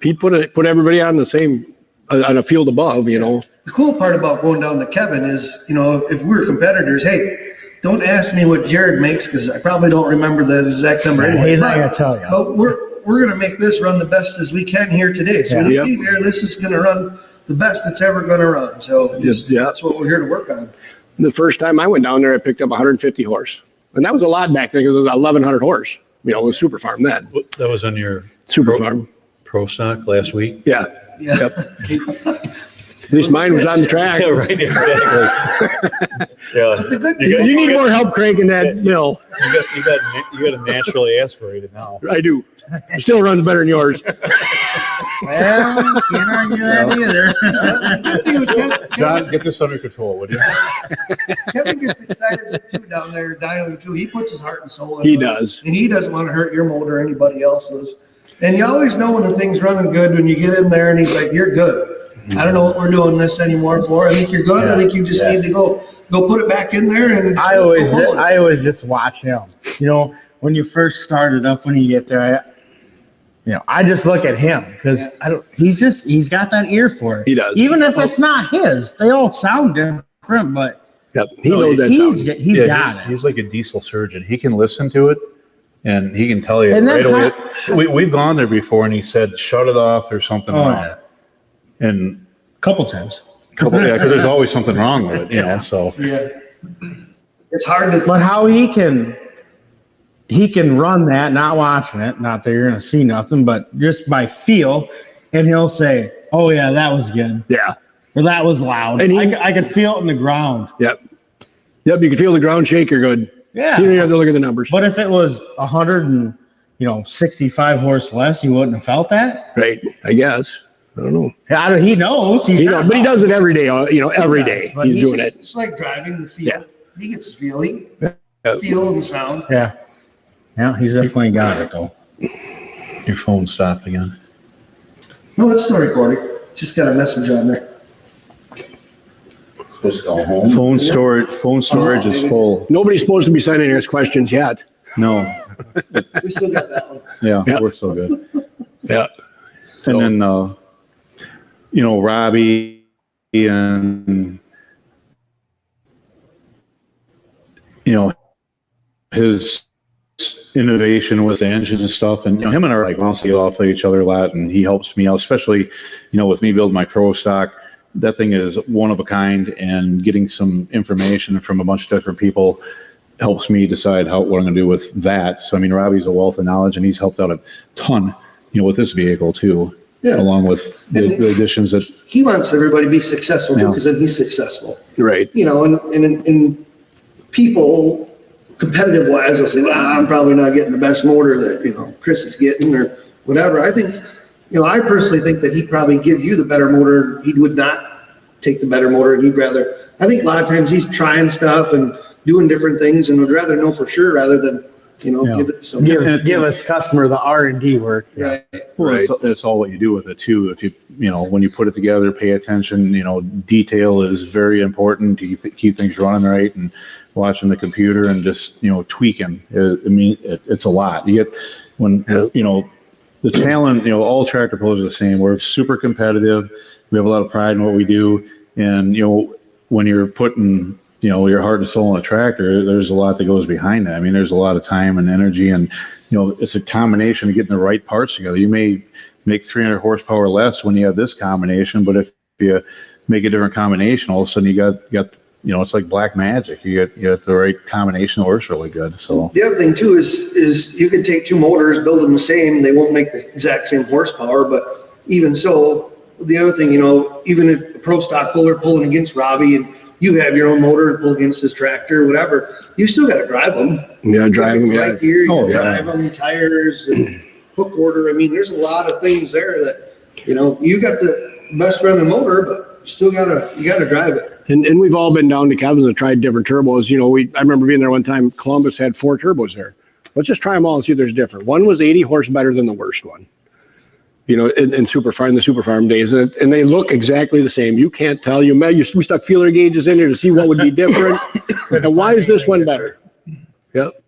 He put everybody on the same, on a field above, you know. The cool part about going down to Kevin is, you know, if we're competitors, hey, don't ask me what Jared makes because I probably don't remember the exact number anyway. He's not gonna tell you. But we're gonna make this run the best as we can here today. So when you leave here, this is gonna run the best it's ever gonna run. So that's what we're here to work on. The first time I went down there, I picked up 150 horse. And that was a lot back then because it was 1,100 horse. You know, it was Super Farm then. that was on your Super Farm. pro stock last week. Yeah. Yeah. Yep. At least mine was on the track. Yeah, right, exactly. Yeah. The good You need more help cranking that mill. You got a naturally aspirated now. I do. It still runs better than yours. Well, can't argue that either. John, get this under control, would you? Kevin gets excited too down there, dynoing too. He puts his heart and soul in He it. does. And he doesn't want to hurt your motor or anybody else's. And you always know when the thing's running good when you get in there and he's like, you're good. I don't know what we're doing this anymore for. I think you're good. I think you just need to go put it back in there. And I always just watch him. You know, when you first started up, when you get there, I just look at him because he's got that ear for it. He does. Even if it's not his, they all sound different, but Yep. He knows that sound. he's got it. He's like a diesel surgeon. He can listen to it and he can tell you And right then away. We've gone there before and he said, shut it off. There's something wrong. Yeah. And Couple times. because there's always something wrong with it, you know, so. yeah, it's hard to. But how he can run that, not watching it, not that you're gonna see nothing, but just by feel, and he'll say, "Oh yeah, that was good." Yeah. Well, that was loud. And I could feel it in the ground. Yep. Yep, you can feel the ground shake, you're good. Yeah. You don't even have to look at the numbers. But if it was 165 horse less, you wouldn't have felt that. Right, I guess. I don't know. He knows. He's not But he does it every day, every He does, day. but He's doing it. It's like driving the field. Yeah. He gets the feeling, Yeah. feel and sound. Yeah. Yeah, he's definitely got it though. Your phone stopped again. No, it's still recording. Just got a message on there. Supposed to go home. Phone storage is full. Nobody's supposed to be sending us questions yet. No, We still got that one. yeah, Yeah. we're still good. Yeah. And then, Robbie and, his innovation with the engines and stuff. And, him and I are like bouncing off of each other a lot, and he helps me out, especially, with me building my Pro Stock. That thing is one of a kind, and getting some information from a bunch of different people helps me decide what I'm going to do with that. So, Robbie's a wealth of knowledge, and he's helped out a ton, with this vehicle too, Yeah. along with the additions that, He wants everybody to be successful too, Yeah. because then he's successful. Right. And people, competitive wise, will say, well, I'm probably not getting the best motor that, Chris is getting or whatever. I think, I personally think that he'd probably give you the better motor. He would not take the better motor, and I think a lot of times he's trying stuff and doing different things and would rather know for sure rather than, give it to somebody. give us customer the R&D work. Right. well, it's all what you do with it too. If you, when you put it together, pay attention, detail is very important to keep things running right, and watching the computer and just, tweaking. It's a lot. You get when, the talent, all tractor pullers are the same. We're super competitive. We have a lot of pride in what we do. And, when you're putting, your heart and soul in a tractor, there's a lot that goes behind that. There's a lot of time and energy, and, it's a combination of getting the right parts together. You may make 300 horsepower less when you have this combination, but if you make a different combination, all of a sudden you got it's like black magic. You get the right combination that works really good. So The other thing too is you can take two motors, build them the same. They won't make the exact same horsepower, but even so, the other thing, even if a Pro Stock puller pulling against Robbie and you have your own motor to pull against his tractor, whatever, you still got to drive them. Yeah, drive them. Right Yeah. gear, you Oh, yeah. drive them, tires, and hook order. There's a lot of things there that, you got the best running motor, but you still gotta drive it. And we've all been down to Kevin's and tried different turbos. I remember being there one time. Columbus had 4 turbos there. Let's just try them all and see if there's different. One was 80 horse better than the worst one. In Super Farm, the Super Farm days, and they look exactly the same. You can't tell. We stuck feeler gauges in there to see what would be different. And why is this one better? Yep.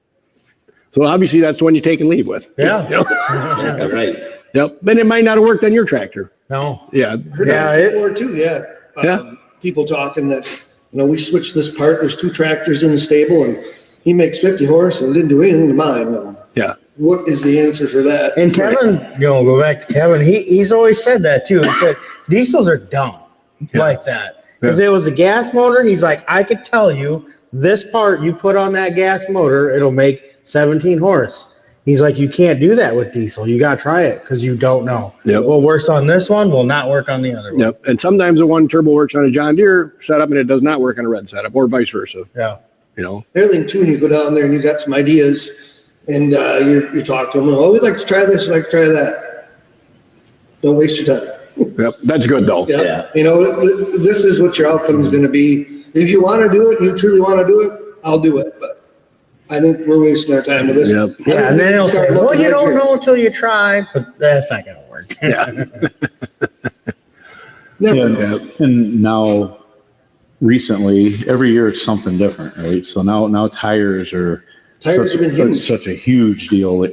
So obviously that's the one you take and leave with. Yeah. Yeah, right. Yep. And it might not have worked on your tractor. No. Yeah. Heard that before too, yeah. People talking that, we switched this part, there's 2 tractors in the stable and he makes 50 horse and didn't do anything to mine. Well, Yeah. what is the answer for that? And Kevin, go back to Kevin. He's always said that too. He said diesels are dumb like that. If it was a gas motor, he's like, I could tell you this part you put on that gas motor, it'll make 17 horse. He's like, you can't do that with diesel. You got to try it because you don't know. Yep. What works on this one will not work on the other one. Yep. And sometimes the one turbo works on a John Deere setup and it does not work on a red setup, or vice versa. Yeah. Everything too, and you go down there and you got some ideas and you talk to them, oh, we'd like to try this, we'd like to try that. Don't waste your time. Yep. That's good though. Yeah. This is what your outcome is going to be. If you want to do it, you truly want to do it, I'll do it. But I think we're wasting our time with this. Yep. Yeah, and then he'll say, well, you don't know until you try, but that's not going to work. Yeah. Yeah, and now recently, every year it's something different, right? So now tires are Tires have been huge. such a huge deal.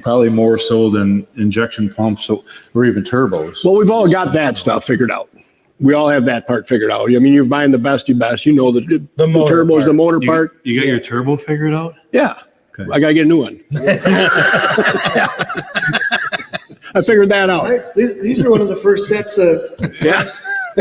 Probably more so than injection pumps or even turbos. Well, we've all got that stuff figured out. We all have that part figured out. You're buying the best. You know the motor turbos, the motor part. You got your turbo figured out? Yeah. Okay. I got to get a new one. I figured that out. Right? These are one of the first sets of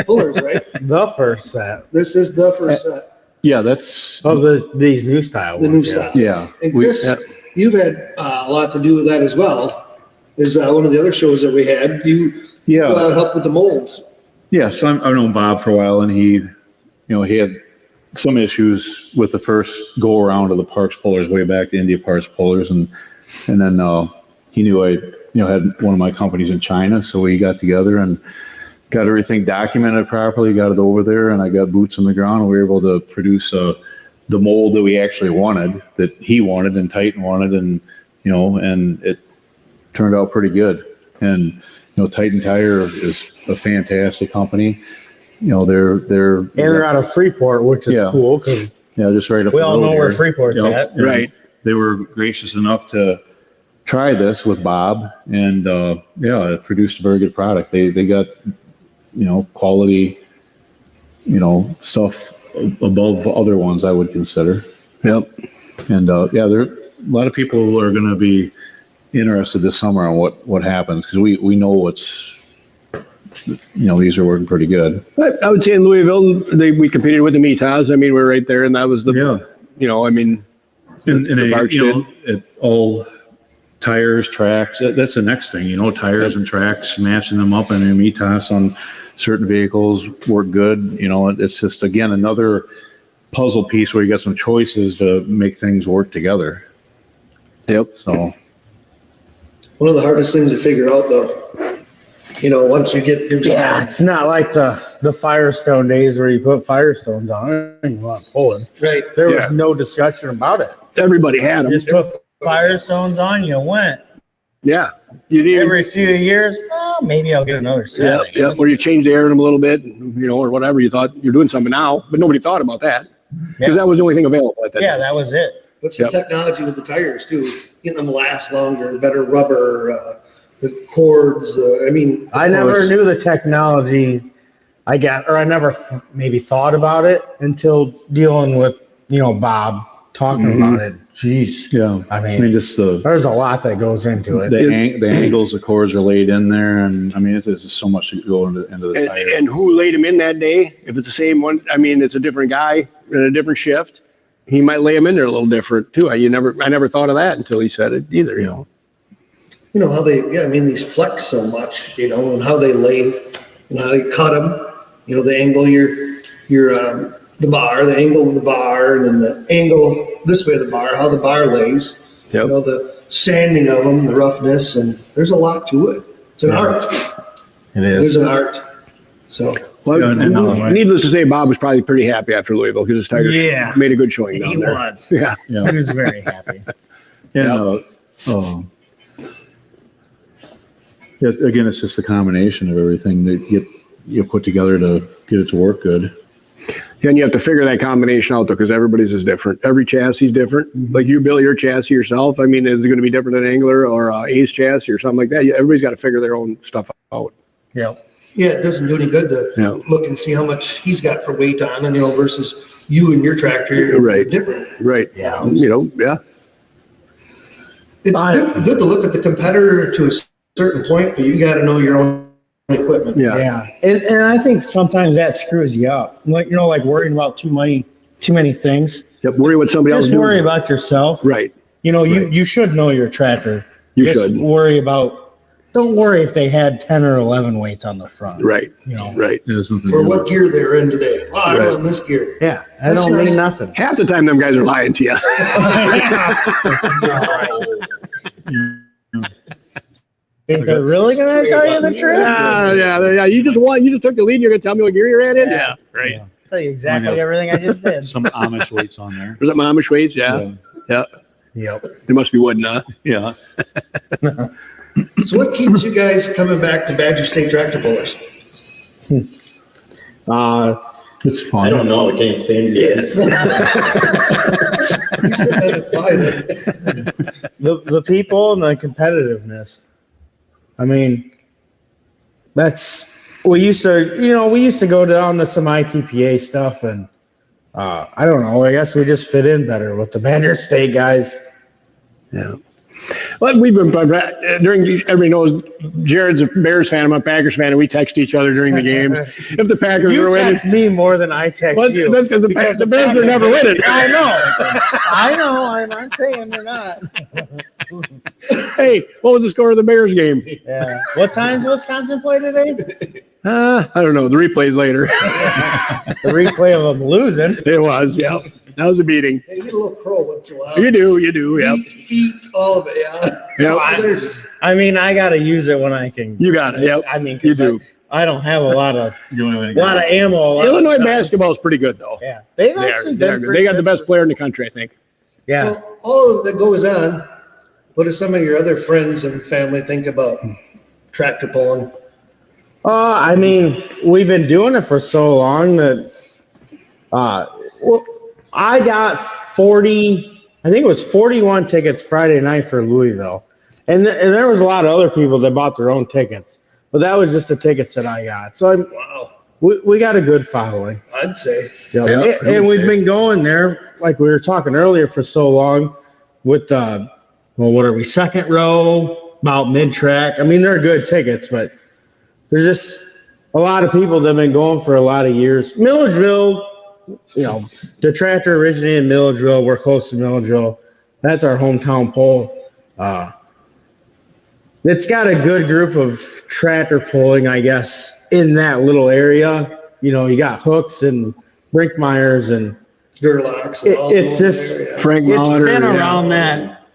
pullers, right? The first set This is the first set. Yeah, that's of these new style The ones. new style. yeah. And Chris, you've had a lot to do with that as well. Is one of the other shows that we had. You helped with the molds. Yeah, so I've known Bob for a while, and he had some issues with the first go around of the parts pullers way back to India Parts Pullers, and then he knew I had one of my companies in China, so we got together and got everything documented properly, got it over there, and I got boots on the ground, and we were able to produce the mold that we actually wanted, that he wanted and Titan wanted, and and it turned out pretty good. And Titan Tire is a fantastic company. They're out of Freeport, which is cool because just right up we the all road know where here. Freeport's at. And Right. They were gracious enough to try this with Bob, and it produced a very good product. They got quality stuff above other ones I would consider. Yep. And there a lot of people who are going to be interested this summer on what happens, because we know these are working pretty good. I would say in Louisville, we competed with the Mitas. I mean, we're right there, and that was the And all tires, tracks, that's the next thing, tires and tracks, matching them up, and Mitas on certain vehicles work good. It's just, again, another puzzle piece where you got some choices to make things work together. Yep. So One of the hardest things to figure out though, once you get through. Yeah, it's not like the Firestone days where you put Firestones on it and you want to pull it. Right. There was no discussion about it. Everybody had them. Just put Firestones on, you went. Yeah. You didn't. Every few years, maybe I'll get another set. Yeah. Or you change the air in them a little bit, or whatever. You thought you're doing something now, but nobody thought about that because that was the only thing available at that time. That was it. What's the technology with the tires too? Getting them last longer, better rubber, the cords. I never knew the technology I never maybe thought about it until dealing with, Bob talking about it. Jeez. yeah, I mean, just there's a lot that goes into it. the angles the cords are laid in there, and it's just so much to go into the tire. And who laid him in that day? If it's the same one, it's a different guy in a different shift. He might lay him in there a little different too. I never thought of that until he said it either. How these flex so much, and how they lay, and how you cut them. The angle the bar, the angle of the bar, and then the angle this way of the bar, how the bar lays. Yep. The sanding of them, the roughness, and there's a lot to it. It's an art. It It is. is an art. So. Needless to say, Bob was probably pretty happy after Louisville because his Tigers made a good showing down there. Was. Yeah. He was very happy. Again, it's just a combination of everything that you put together to get it to work good. Then you have to figure that combination out though, because everybody's is different. Every chassis is different. Like you build your chassis yourself. is it going to be different than Angler or Ace chassis or something like that? Everybody's got to figure their own stuff out. Yeah. Yeah, it doesn't do any good to look and see how much he's got for weight on, and versus you and your tractor. Right. Different. Right. Yeah. Yeah. It's good to look at the competitor to a certain point, but you got to know your own equipment. Yeah. Yeah. And I think sometimes that screws you up. Like worrying about too many things. Yep. Worry what somebody else is Just doing. worry about yourself. Right. You should know your tractor. You Just should. Don't worry if they had 10 or 11 weights on the front. Right. Right. Or what gear they're in today. Oh, I'm Right. on this gear. Yeah. That don't mean nothing. Half the time, them guys are lying to you. Think they're really going to tell you the truth? Yeah. You just took the lead. You're going to tell me what gear you're at in? Yeah. Right. Yeah. Tell you exactly everything I just did. Some Amish weights on there. Was that my Amish weights? Yeah. Yep. They must be wooden, huh? Yeah. So what keeps you guys coming back to Badger State Tractor Pullers? It's fun. I don't know. I can't stand it. You said that at 5. The people and the competitiveness. We used to go down to some ITPA stuff, and I don't know, I guess we just fit in better with the Badger State guys. Yeah. Well, we've been everybody knows Jared's a Bears fan, I'm a Packers fan, and we text each other during the games. If the Packers You are winning, text me more than I text you. that's because the Bears are never winning. I know. I'm not saying they're not. Hey, what was the score of the Bears game? Yeah. What time's Wisconsin play today? I don't know. The replay's later. The replay of them losing. It was, yep. That was a beating. Hey, you get a little crow once in a while. You do, yep. Feet, all of it, yeah. Yep. There's, I mean, I gotta use it when I can. You got it, yep. I mean, 'cause You do. I don't have a lot of You only got- ammo. a lot of Illinois times. basketball is pretty good, though. Yeah, they've They are. actually They are been good. pretty They got the good best for- player in the country, I think. Yeah. so all that goes on, what do some of your other friends and family think about tractor pulling? I mean, we've been doing it for so long that, well, I got 41 tickets Friday night for Louisville. And there was a lot of other people that bought their own tickets, but that was just the tickets that I got. So Wow, we got a good following. I'd say. Yeah. Yeah, And we've been going there, like we were talking earlier, for so long with, what are we, second row, about mid-track. I mean, they're good tickets, but there's just a lot of people that have been going for a lot of years. Milledgeville, the tractor originated in Milledgeville. We're close to Milledgeville. That's our hometown pole. It's got a good group of tractor pulling, I guess, in that little area. You got Hooks and Brinkmeyers, and Gerlachs and all it's those just there, yeah. Frank it's Mauder. been yeah. around that.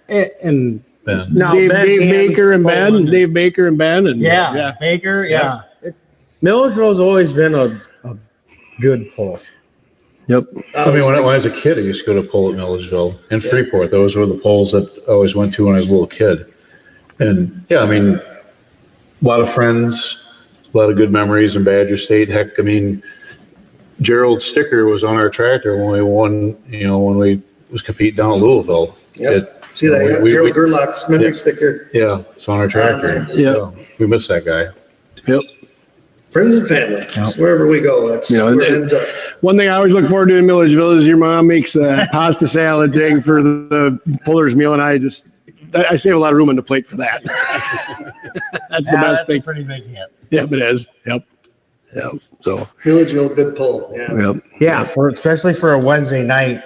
And Ben. now Dave Ben Cannon Baker and Ben. pulling. Dave Baker and Ben. And Yeah, Baker, yeah. Milledgeville's always been a good pull. Yep. I mean, when I was a kid, I used to go to pull at Milledgeville and Freeport. Those were the polls that I always went to when I was a little kid. And yeah, I mean, a lot of friends, a lot of good memories in Badger State. Heck, I mean, Gerald Sticker was on our tractor when we won, when we was competing down at Louisville. Yep. See that, we- Gerald Gerlach's memory sticker. Yeah, it's on our tractor. Yeah. So, we miss that guy. Yep. Friends and family, It's wherever we go, that's Yeah, where it and- ends up. One thing I always look forward to in Milledgeville is your mom makes a pasta salad thing for the puller's meal, and I save a lot of room on the plate for that. That's the best thing. pretty big hit. Yep, it is. Yep. Yep. So, Milledgeville, good pull, yeah. yep. Yeah, especially for a Wednesday night,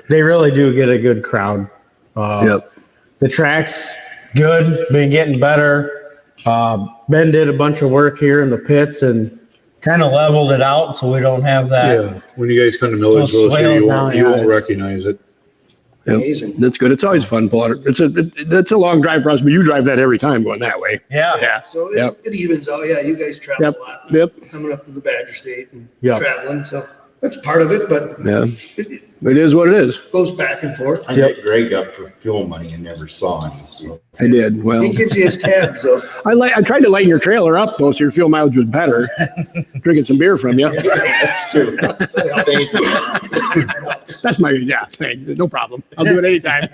they really do get a good crowd. Yep. The track's good, been getting better. Ben did a bunch of work here in the pits and kind of leveled it out so we don't have that. Yeah, when you guys come to Milledgeville, Those swales you now, won't, you yeah, won't it's- recognize it. Yep. Amazing. That's good. It's always fun pulling. That's a long drive for us, but you drive that every time going that way. Yeah. Yeah. So Yep. it evens out, yeah, you guys travel Yep. a lot, Yep. coming up to the Badger State and Yep. traveling, so that's part of it, but Yeah. it It is what it is. goes back and forth. I hit Greg up for fuel money and never saw him. So. I did. Well, He gives you his tabs, though. I tried to lighten your trailer up though, so your fuel mileage was better. Drinking some beer from you. That's true. Thank you. That's hey, no problem. I'll do it anytime.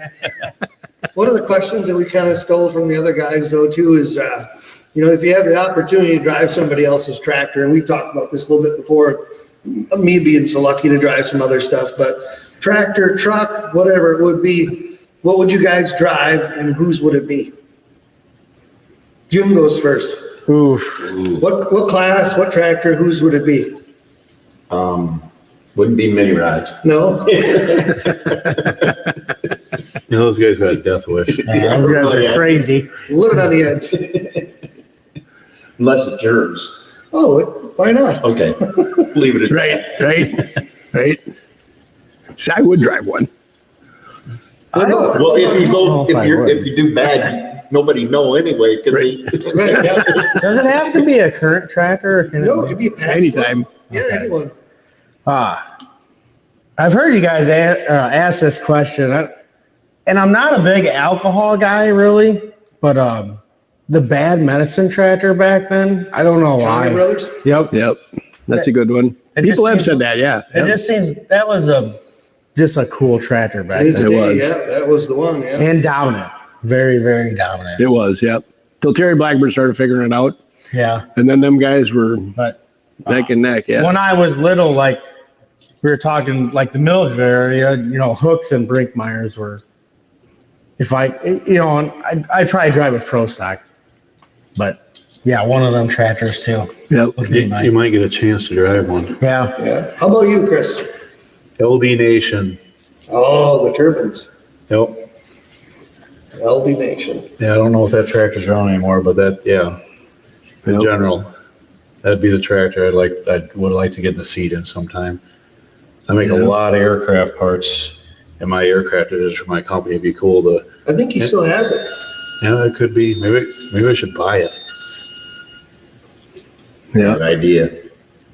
One of the questions that we kind of stole from the other guys though too is, if you have the opportunity to drive somebody else's tractor, and we talked about this a little bit before, me being so lucky to drive some other stuff, but tractor, truck, whatever it would be, what would you guys drive and whose would it be? Jim goes first. Oof. What class, what tractor, whose would it be? Wouldn't be mini rods. No? Those guys had a death wish. Man, those guys are crazy. Living on the edge. Unless it's yours. Oh, why not? Okay. Leave it at Right. See, I would drive one. Well, if you know go, if I would. if you do bad, nobody know anyway, because Right, yeah. Does it have to be a current tractor? Or can No, it it could be a patch. Anytime. Yeah, anyone. I've heard you guys ask this question, and I'm not a big alcohol guy really, but the Bad Medicine tractor back then, I don't know Conner why. Brothers? Yep. That's a good one. It People just have seems- said that, yeah. It just seems that was just a cool tractor back Today's then. the It day, was. yeah, that was the one, yeah. And dominant. Very, very dominant. It was, yep. Till Terry Blackburn started figuring it out. Yeah. And then them guys were But neck and neck, yeah. when I was little, like we were talking like the Milledgeville area, Hooks and Brinkmeyers were, if I try to drive a pro stock, but yeah, one of them tractors too. Yep. Would be You mine. might get a chance to drive one. Yeah. Yeah. How about you, Chris? LD Nation. Oh, the turbines. Yep. LD Nation. Yeah, I don't know if that tractor's around anymore, but that, yeah, in Yep. general. That'd be the tractor I would like to get the seat in sometime. I make a lot of aircraft parts, and my aircraft division for my company. It'd be cool to. I think he still has it. Yeah, it could be. Maybe I should buy it. Bad idea.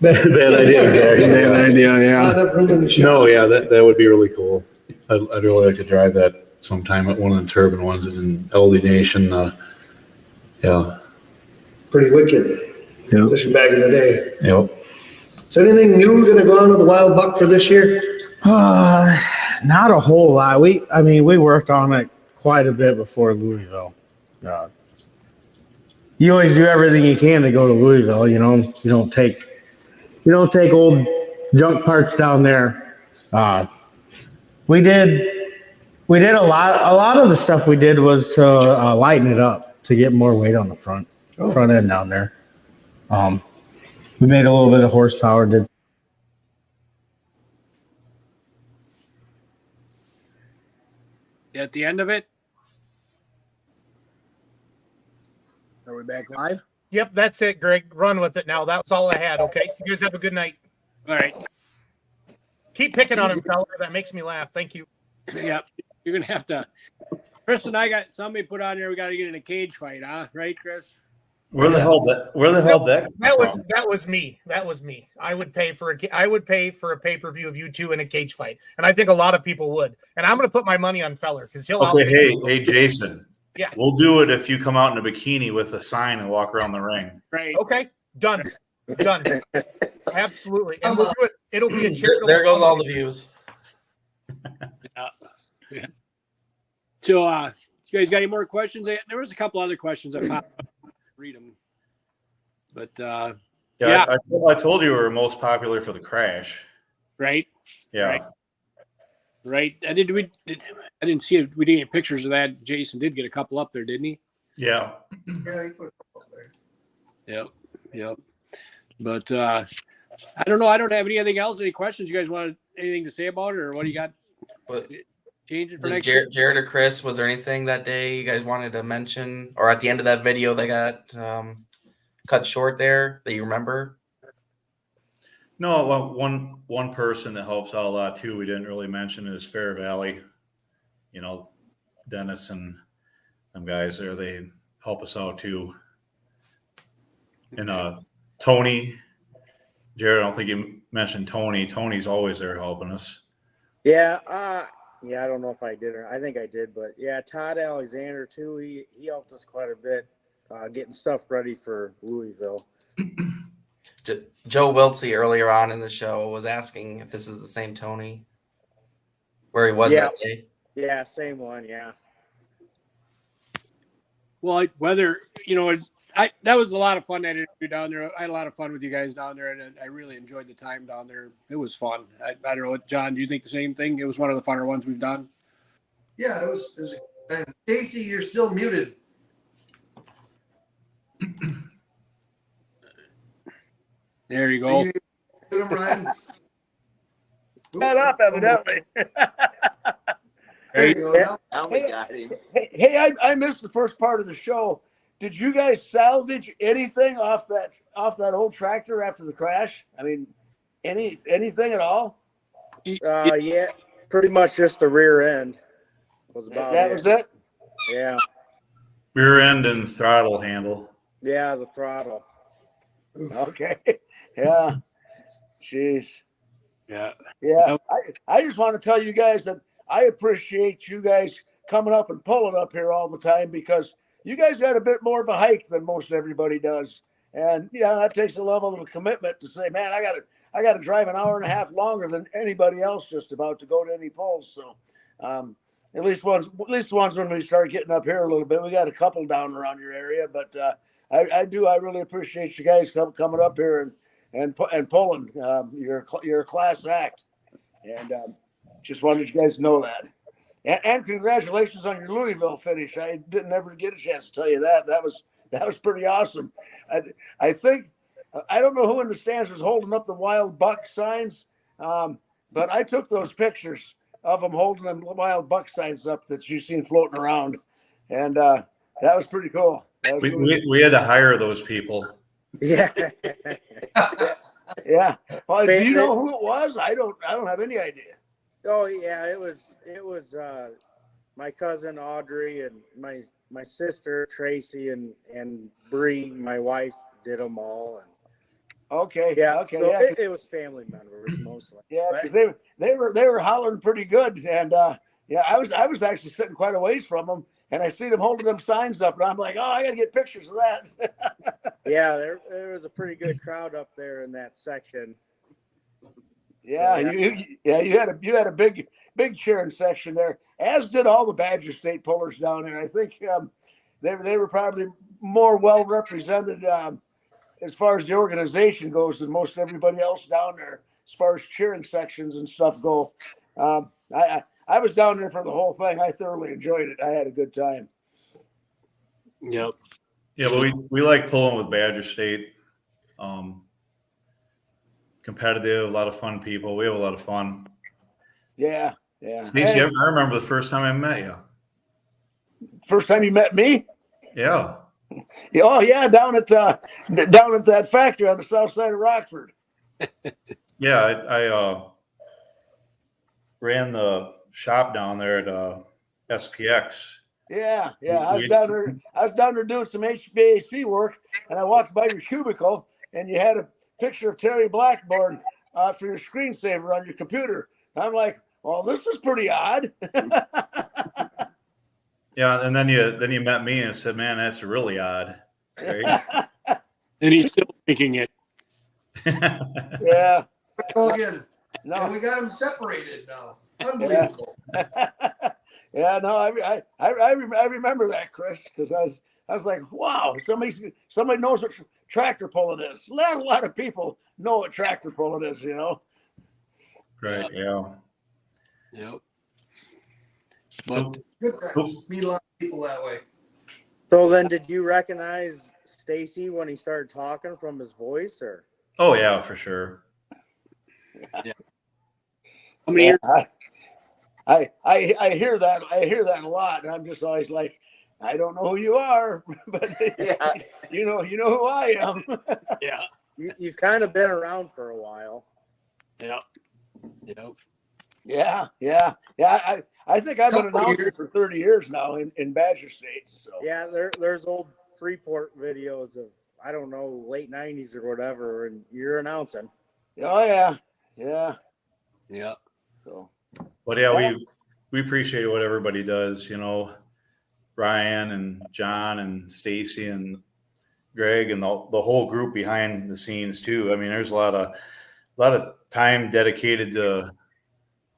Bad idea, exactly. Bad idea, yeah. Not enough room in the shop. No, yeah, that would be really cool. I'd really like to drive that sometime at one of the turbine ones in LD Nation. Yeah. Pretty wicked. Yeah. Especially back in the day. Yep. So anything new going to go on with the Wild Buck for this year? Not a whole lot. We worked on it quite a bit before Louisville. You always do everything you can to go to Louisville. You don't take old junk parts down there. We did a lot of the stuff we did was to lighten it up to get more weight on the front end down there. We made a little bit of horsepower. At the end of it? Are we back live? Yep, that's it, Greg. Run with it now. That was all I had, okay? You guys have a good night. All right. Keep picking on him, fella. That makes me laugh. Thank you. Yep. You're going to have to. Chris and I got somebody put on there. We got to get in a cage fight, huh? Right, Chris? Where the hell that That was me. That was me. I would pay for a pay-per-view of you two in a cage fight, and I think a lot of people would. And I'm going to put my money on Feller because he'll. Okay, hey, Jason. Yeah. We'll do it if you come out in a bikini with a sign and walk around the ring. Right. Okay. Done. Absolutely. And we'll do it. It'll be a charitable. There goes all the views. Yeah. So, you guys got any more questions? There was a couple other questions I popped up. Read them. But yeah. I told you we were most popular for the crash. Right. Yeah. Right. I didn't see it. We didn't get pictures of that. Jason did get a couple up there, didn't he? Yeah. Yeah, he put a couple up there. Yep. But I don't know. I don't have anything else. Any questions? You guys want anything to say about it, or what do you got? What changing for does next year? Jared or Chris? Was there anything that day you guys wanted to mention, or at the end of that video that got cut short there that you remember? No, well, one person that helps out a lot too. We didn't really mention is Fair Valley. Dennis and them guys there. They help us out too. And Tony, Jared, I don't think you mentioned Tony. Tony's always there helping us. Yeah, I don't know if I did or I think I did, but yeah, Todd Alexander too. He helped us quite a bit getting stuff ready for Louisville. Joe Wiltsey earlier on in the show was asking if this is the same Tony where he was that day. Yeah, same one. Yeah. Well, whether that was a lot of fun, that interview down there. I had a lot of fun with you guys down there, and I really enjoyed the time down there. It was fun. I don't know what, John, do you think the same thing? It was one of the funner ones we've done. Yeah, it was. And Stacy, you're still muted. There you go. Ryan. Shut up, evidently. There you go. Now we got him. Hey, I missed the first part of the show. Did you guys salvage anything off that old tractor after the crash? I mean, anything at all? Yeah, pretty much just the rear end was about That was it? Yeah. Rear end and throttle handle. Yeah, the throttle. Okay. Yeah. Jeez. Yeah. Yeah. I just want to tell you guys that I appreciate you guys coming up and pulling up here all the time, because you guys got a bit more of a hike than most everybody does. And that takes a level of commitment to say, man, I got to drive an hour and a half longer than anybody else just about to go to any polls. So at least ones when we start getting up here a little bit. We got a couple down around your area, but I really appreciate you guys coming up here and pulling. You're a class act, and just wanted you guys to know that. And congratulations on your Louisville finish. I didn't ever get a chance to tell you that. That was pretty awesome. I think I don't know who in the stands was holding up the Wild Buck signs, but I took those pictures of them holding them Wild Buck signs up that you've seen floating around, and that was pretty cool. We had to hire those people. Yeah. Yeah. Well, do you know who it was? I don't have any idea. Oh yeah, it was my cousin Audrey and my sister Tracy and Bree, my wife, did them all. And Okay. yeah, Okay. so Yeah. it was family members mostly. Yeah, But- 'cause they were hollering pretty good, and yeah, I was actually sitting quite a ways from them, and I seen them holding them signs up, and I'm like, oh, I gotta get pictures of that. yeah, there was a pretty good crowd up there in that section. Yeah, So, you had a big cheering section there, as did all the Badger State pullers down there. I think they were probably more well represented as far as the organization goes than most everybody else down there, as far as cheering sections and stuff go. I was down there for the whole thing. I thoroughly enjoyed it. I had a good time. Yep. Yeah, but we like pulling with Badger State. Competitive, a lot of fun people. We have a lot of fun. Yeah, yeah. Stacey, And I remember the first time I met you. first time you met me? Yeah. Oh yeah, down at that factory on the south side of Rockford. Yeah, I ran the shop down there at SPX. Yeah. I was down there doing some HVAC work, and I walked by your cubicle, and you had a picture of Terry Blackburn for your screensaver on your computer. I'm like, well, this is pretty odd. Yeah, and then you met me and said, "Man, that's really odd." Right? And he's still thinking it. Yeah. Go again. No. And we got them separated now. Unbelievable. Yeah, no, I remember that, Chris, because I was like, wow, somebody knows what tractor pulling is. A lot of people know what tractor pulling is, you know. Right. Yeah. Yep. So, Good times. Meet a lot of people that way. So then, did you recognize Stacy when he started talking from his voice, or? oh yeah, for sure. How many years? I hear that. I hear that a lot, and I'm just always like, I don't know who you are, but Yeah. you know who I am. Yeah. You've kind of been around for a while. Yep. Yep. Yeah. I think I've been announcing for 30 years now in Badger State. So Yeah, there's old Freeport videos of, I don't know, late 90s or whatever, and you're announcing. oh yeah. Yep. So But yeah, we appreciate what everybody does. You know, Ryan and John and Stacy and Greg and the whole group behind the scenes too. I mean, there's a lot of time dedicated to,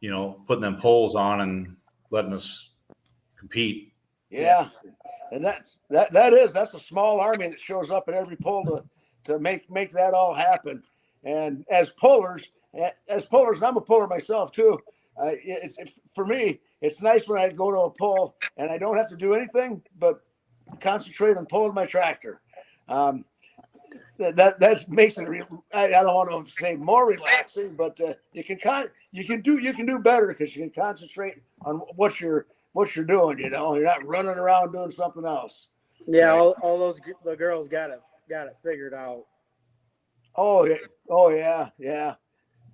you know, putting them polls on and letting us compete. yeah. And that's a small army that shows up at every poll to make that all happen. And as pullers, I'm a puller myself too. For me, it's nice when I go to a pull and I don't have to do anything but concentrate on pulling my tractor. That makes it. I don't want to say more relaxing, but you can do better because you can concentrate on what you're doing. You know, you're not running around doing something else. Yeah, all the girls got it figured out. Oh yeah.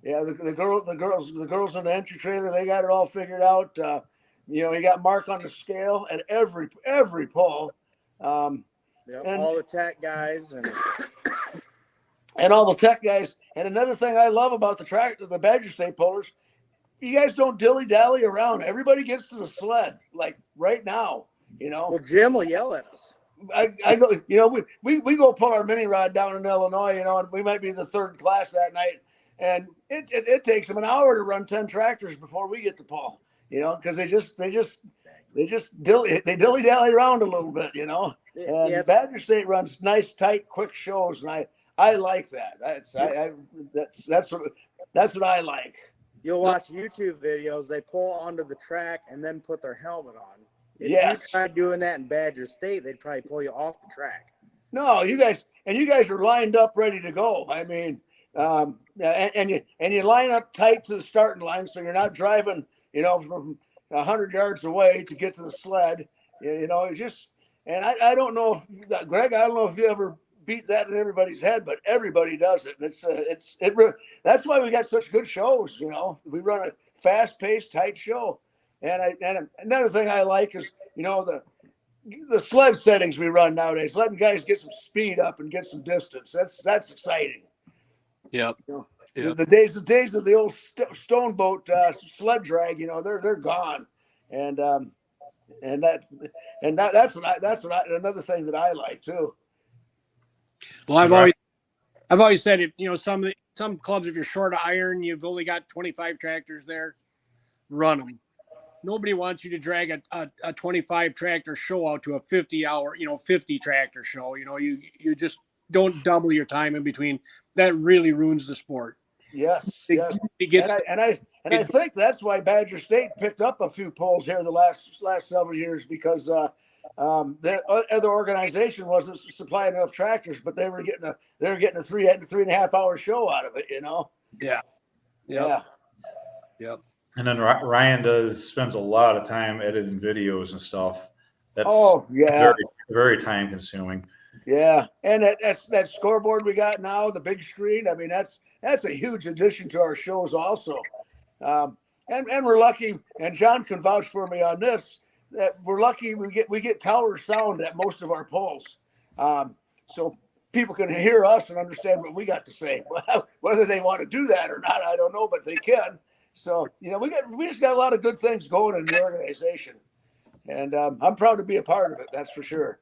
The girls in the entry trailer, they got it all figured out. You know, you got Mark on the scale at every pull. Yep, And- all the tech guys and all the tech guys. And another thing I love about the Badger State pullers, you guys don't dilly dally around. Everybody gets to the sled like right now. You know, Well, Jim will yell at us. I go. You know, we go pull our mini rod down in Illinois. You know, and we might be the third class that night, and it takes them an hour to run 10 tractors before we get to pull. You know, because they just dilly dally around a little bit. You know. And Yeah, Badger State runs nice, tight, quick shows, and I like that. That's what I like. you'll watch YouTube videos. They pull onto the track and then put their helmet on. If Yes. you tried doing that in Badger State, they'd probably pull you off the track. No, you guys are lined up, ready to go. I mean, and you line up tight to the starting line, so you're not driving, you know, from 100 yards away to get to the sled. You know, it's just. And I don't know if Greg, I don't know if you ever beat that in everybody's head, but everybody does it. And that's why we got such good shows. You know, we run a fast-paced, tight show. And another thing I like is, you know, the sled settings we run nowadays, letting guys get some speed up and get some distance. That's exciting. Yep. You know, Yep. the days of the old stone boat sled drag, you know, they're gone. And that's another thing that I like too. Well, I've always said it. You know, some clubs, if you're short of iron, you've only got 25 tractors there. Run them. Nobody wants you to drag a 25 tractor show out to a 50 tractor show. You know, you just don't double your time in between. That really ruins the sport. Yes, It yes. gets I think that's why Badger State picked up a few poles here the last several years, because the other organization wasn't supplying enough tractors, but they were getting a 3.5 hour show out of it. You know. Yeah. Yeah. Yep. And then Ryan spends a lot of time editing videos and stuff. That's yeah. very, very time consuming. Yeah, and that scoreboard we got now, the big screen. I mean, that's a huge addition to our shows also. And we're lucky, and John can vouch for me on this, that we're lucky we get tower sound at most of our polls. So people can hear us and understand what we got to say. Whether they want to do that or not, I don't know, but they can. So, you know, we just got a lot of good things going in the organization. And I'm proud to be a part of it, that's for sure.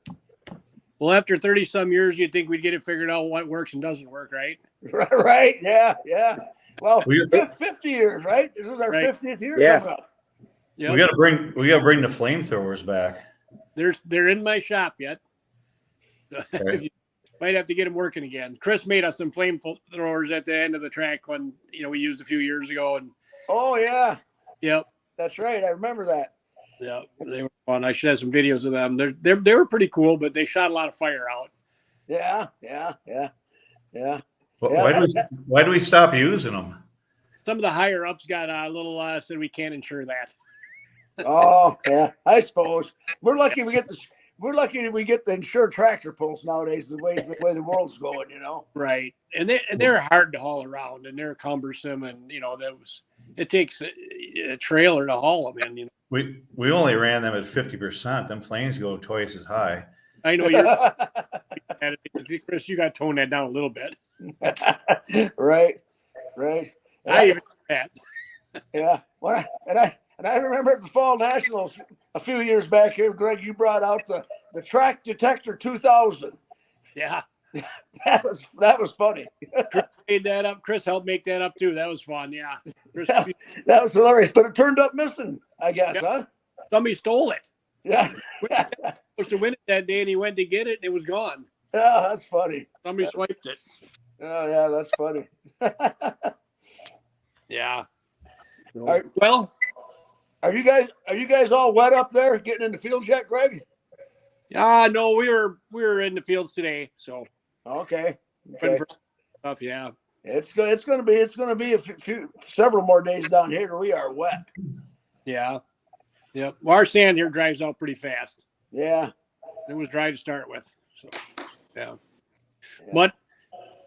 Well, after 30 some years, you'd think we'd get it figured out what works and doesn't work, right? Right. Yeah. Well, 50 years, right? This is our 50th year coming up. Yep. We gotta bring the flamethrowers back. They're in my shop yet. Okay. Might have to get them working again. Chris made us some flamethrowers at the end of the track when, you know, we used a few years ago. And oh yeah. Yep. That's right. I remember that. Yeah, they were fun. I should have some videos of them. They were pretty cool, but they shot a lot of fire out. Yeah. Why do we stop using them? Some of the higher ups got a little said we can't insure that. Oh yeah, I suppose we're lucky we get the insured tractor pulls nowadays. The way the world's going, you know. Right, and they're hard to haul around, and they're cumbersome, and you know it takes a trailer to haul them in. You know. We only ran them at 50%. Them planes go twice as high. I know you're Chris. You got to tone that down a little bit. Right. I even that. Yeah. And I remember at the Fall Nationals a few years back here, Greg, you brought out the Track Detector 2000. Yeah. That was funny. Chris made that up. Chris helped make that up too. That was fun. Yeah. Yeah, that was hilarious, but it turned up missing, I guess, huh? Somebody stole it. Yeah. Supposed to win it that day, and he went to get it, and it was gone. Yeah, that's funny. Somebody swiped it. Oh yeah, that's funny. Yeah. Right. Well, are you guys all wet up there getting in the field yet, Greg? No, we were in the fields today, so okay. Stuff, yeah. It's gonna be several more days down here. We are wet. Yeah. Yep. Well, our sand here drives out pretty fast. Yeah. It was dry to start with. So yeah. But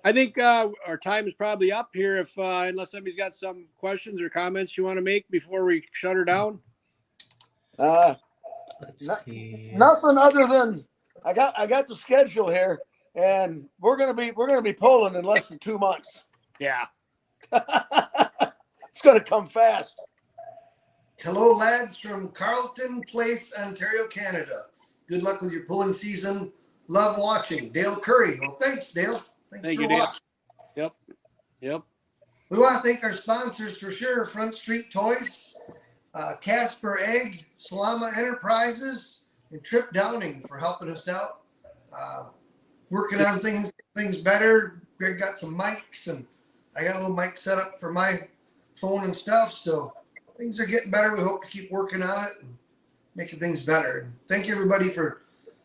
I think our time is probably up here. If unless somebody's got some questions or comments you want to make before we shut her down. Let's see. Nothing other than I got the schedule here, and we're gonna be pulling in less than 2 months. Yeah. It's gonna come fast. Hello, lads from Carleton Place, Ontario, Canada. Good luck with your pulling season. Love watching. Dale Curry. Well, thanks, Dale. Thank you, for Dale. watching. Yep. We want to thank our sponsors for sure. Front Street Toys, Casper Egg, Salama Enterprises, and Trip Downing for helping us out. Working on things better. Greg got some mics, and I got a little mic set up for my phone and stuff. So things are getting better. We hope to keep working on it and making things better. And thank you, everybody, for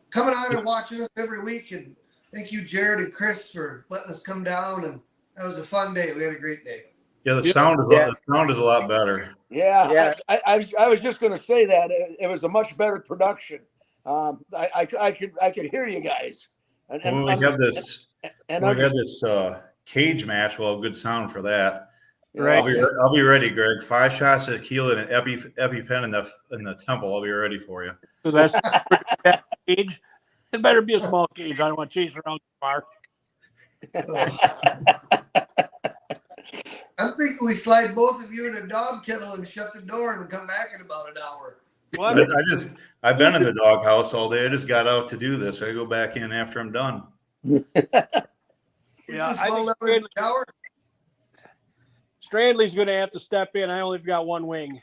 coming on and watching us every week. And thank you, Jared and Chris, for letting us come down. And that was a fun day. We had a great day. Yeah, the sound is a lot better. Yeah. I was just gonna say that it was a much better production. I could hear you guys. And, When we have this, and when we have this cage match, we'll have good sound for that. Right. I'll be ready, Greg. 5 shots of tequila and an EpiPen in the temple. I'll be ready for you. So that's that cage. It better be a small cage. I don't want to chase around too far. I'm thinking we slide both of you in a dog kennel and shut the door and come back in about an hour. What? I've been in the doghouse all day. I just got out to do this. I go back in after I'm done. You Yeah, just I fall think down in the shower. Strandley's going to have to step in. I only got one wing.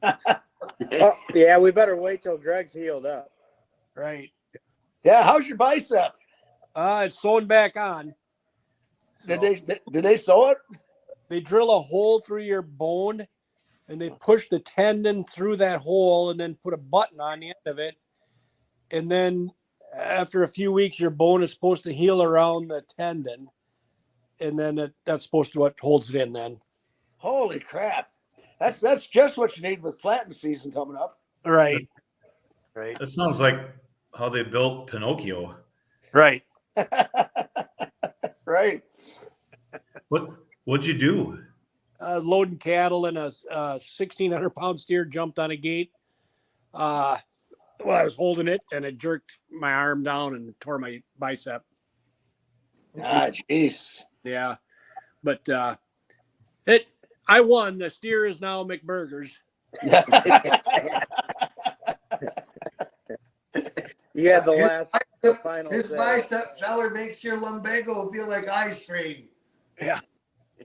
Oh, yeah, we better wait till Greg's healed up. Right. Yeah, how's your bicep? It's sewn back on. Did they sew it? They drill a hole through your bone and they push the tendon through that hole and then put a button on the end of it. And then after a few weeks, your bone is supposed to heal around the tendon. And then that's supposed to what holds it in then. Holy crap. That's just what you need with planting season coming up. Right. Right. That sounds like how they built Pinocchio. Right. Right. What'd you do? Loading cattle and a 1,600-pound steer jumped on a gate. I was holding it and it jerked my arm down and tore my bicep. Ah, jeez. Yeah. But I won. The steer is now McBurgers. You had the final This say. bicep feller makes your lumbago feel like eye strain. Yeah.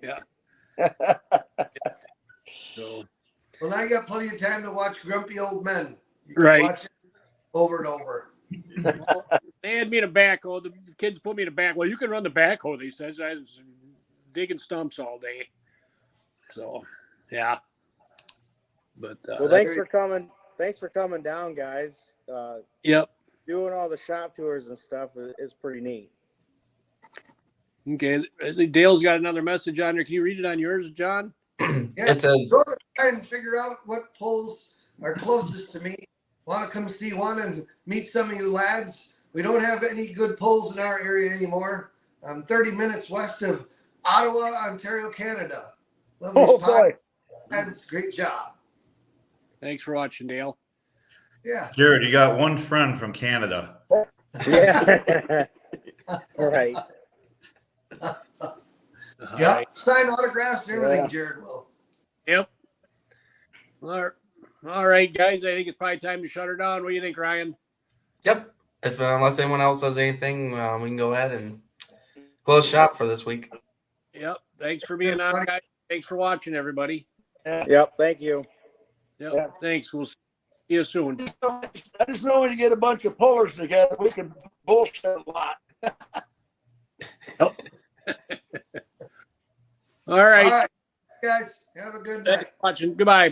Yeah. So, Well, now you got plenty of time to watch Grumpy Old Men. You can Right. watch it over and over. they had me in a backhoe. The kids put me in a backhoe. Well, you can run the backhoe, they said. So I was digging stumps all day. So, yeah. But Well, thanks for coming. Thanks for coming down, guys. Yep. Doing all the shop tours and stuff is pretty neat. Okay. I think Dale's got another message on there. Can you read it on yours, John? Yeah, It says, go to try and figure out what poles are closest to me. Want to come see one and meet some of you lads? We don't have any good poles in our area anymore. I'm 30 minutes west of Ottawa, Ontario, Canada. Love these Oh boy. podcasts. Great job. Thanks for watching, Dale. Yeah. Jared, you got one friend from Canada. Yeah. Right. All Yep. right. Sign autographs and everything, Yeah. Jared will. Yep. All right, guys. I think it's probably time to shut her down. What do you think, Ryan? yep. If unless anyone else has anything, we can go ahead and close shop for this week. Yep. Thanks for being on, guys. Thanks for watching, everybody. Yep. Thank you. Yep. Yeah. Thanks. We'll see you soon. I just know when you get a bunch of pullers together, we can bullshit a lot. All All right. right, guys. Have a good night. Thanks for watching. Goodbye.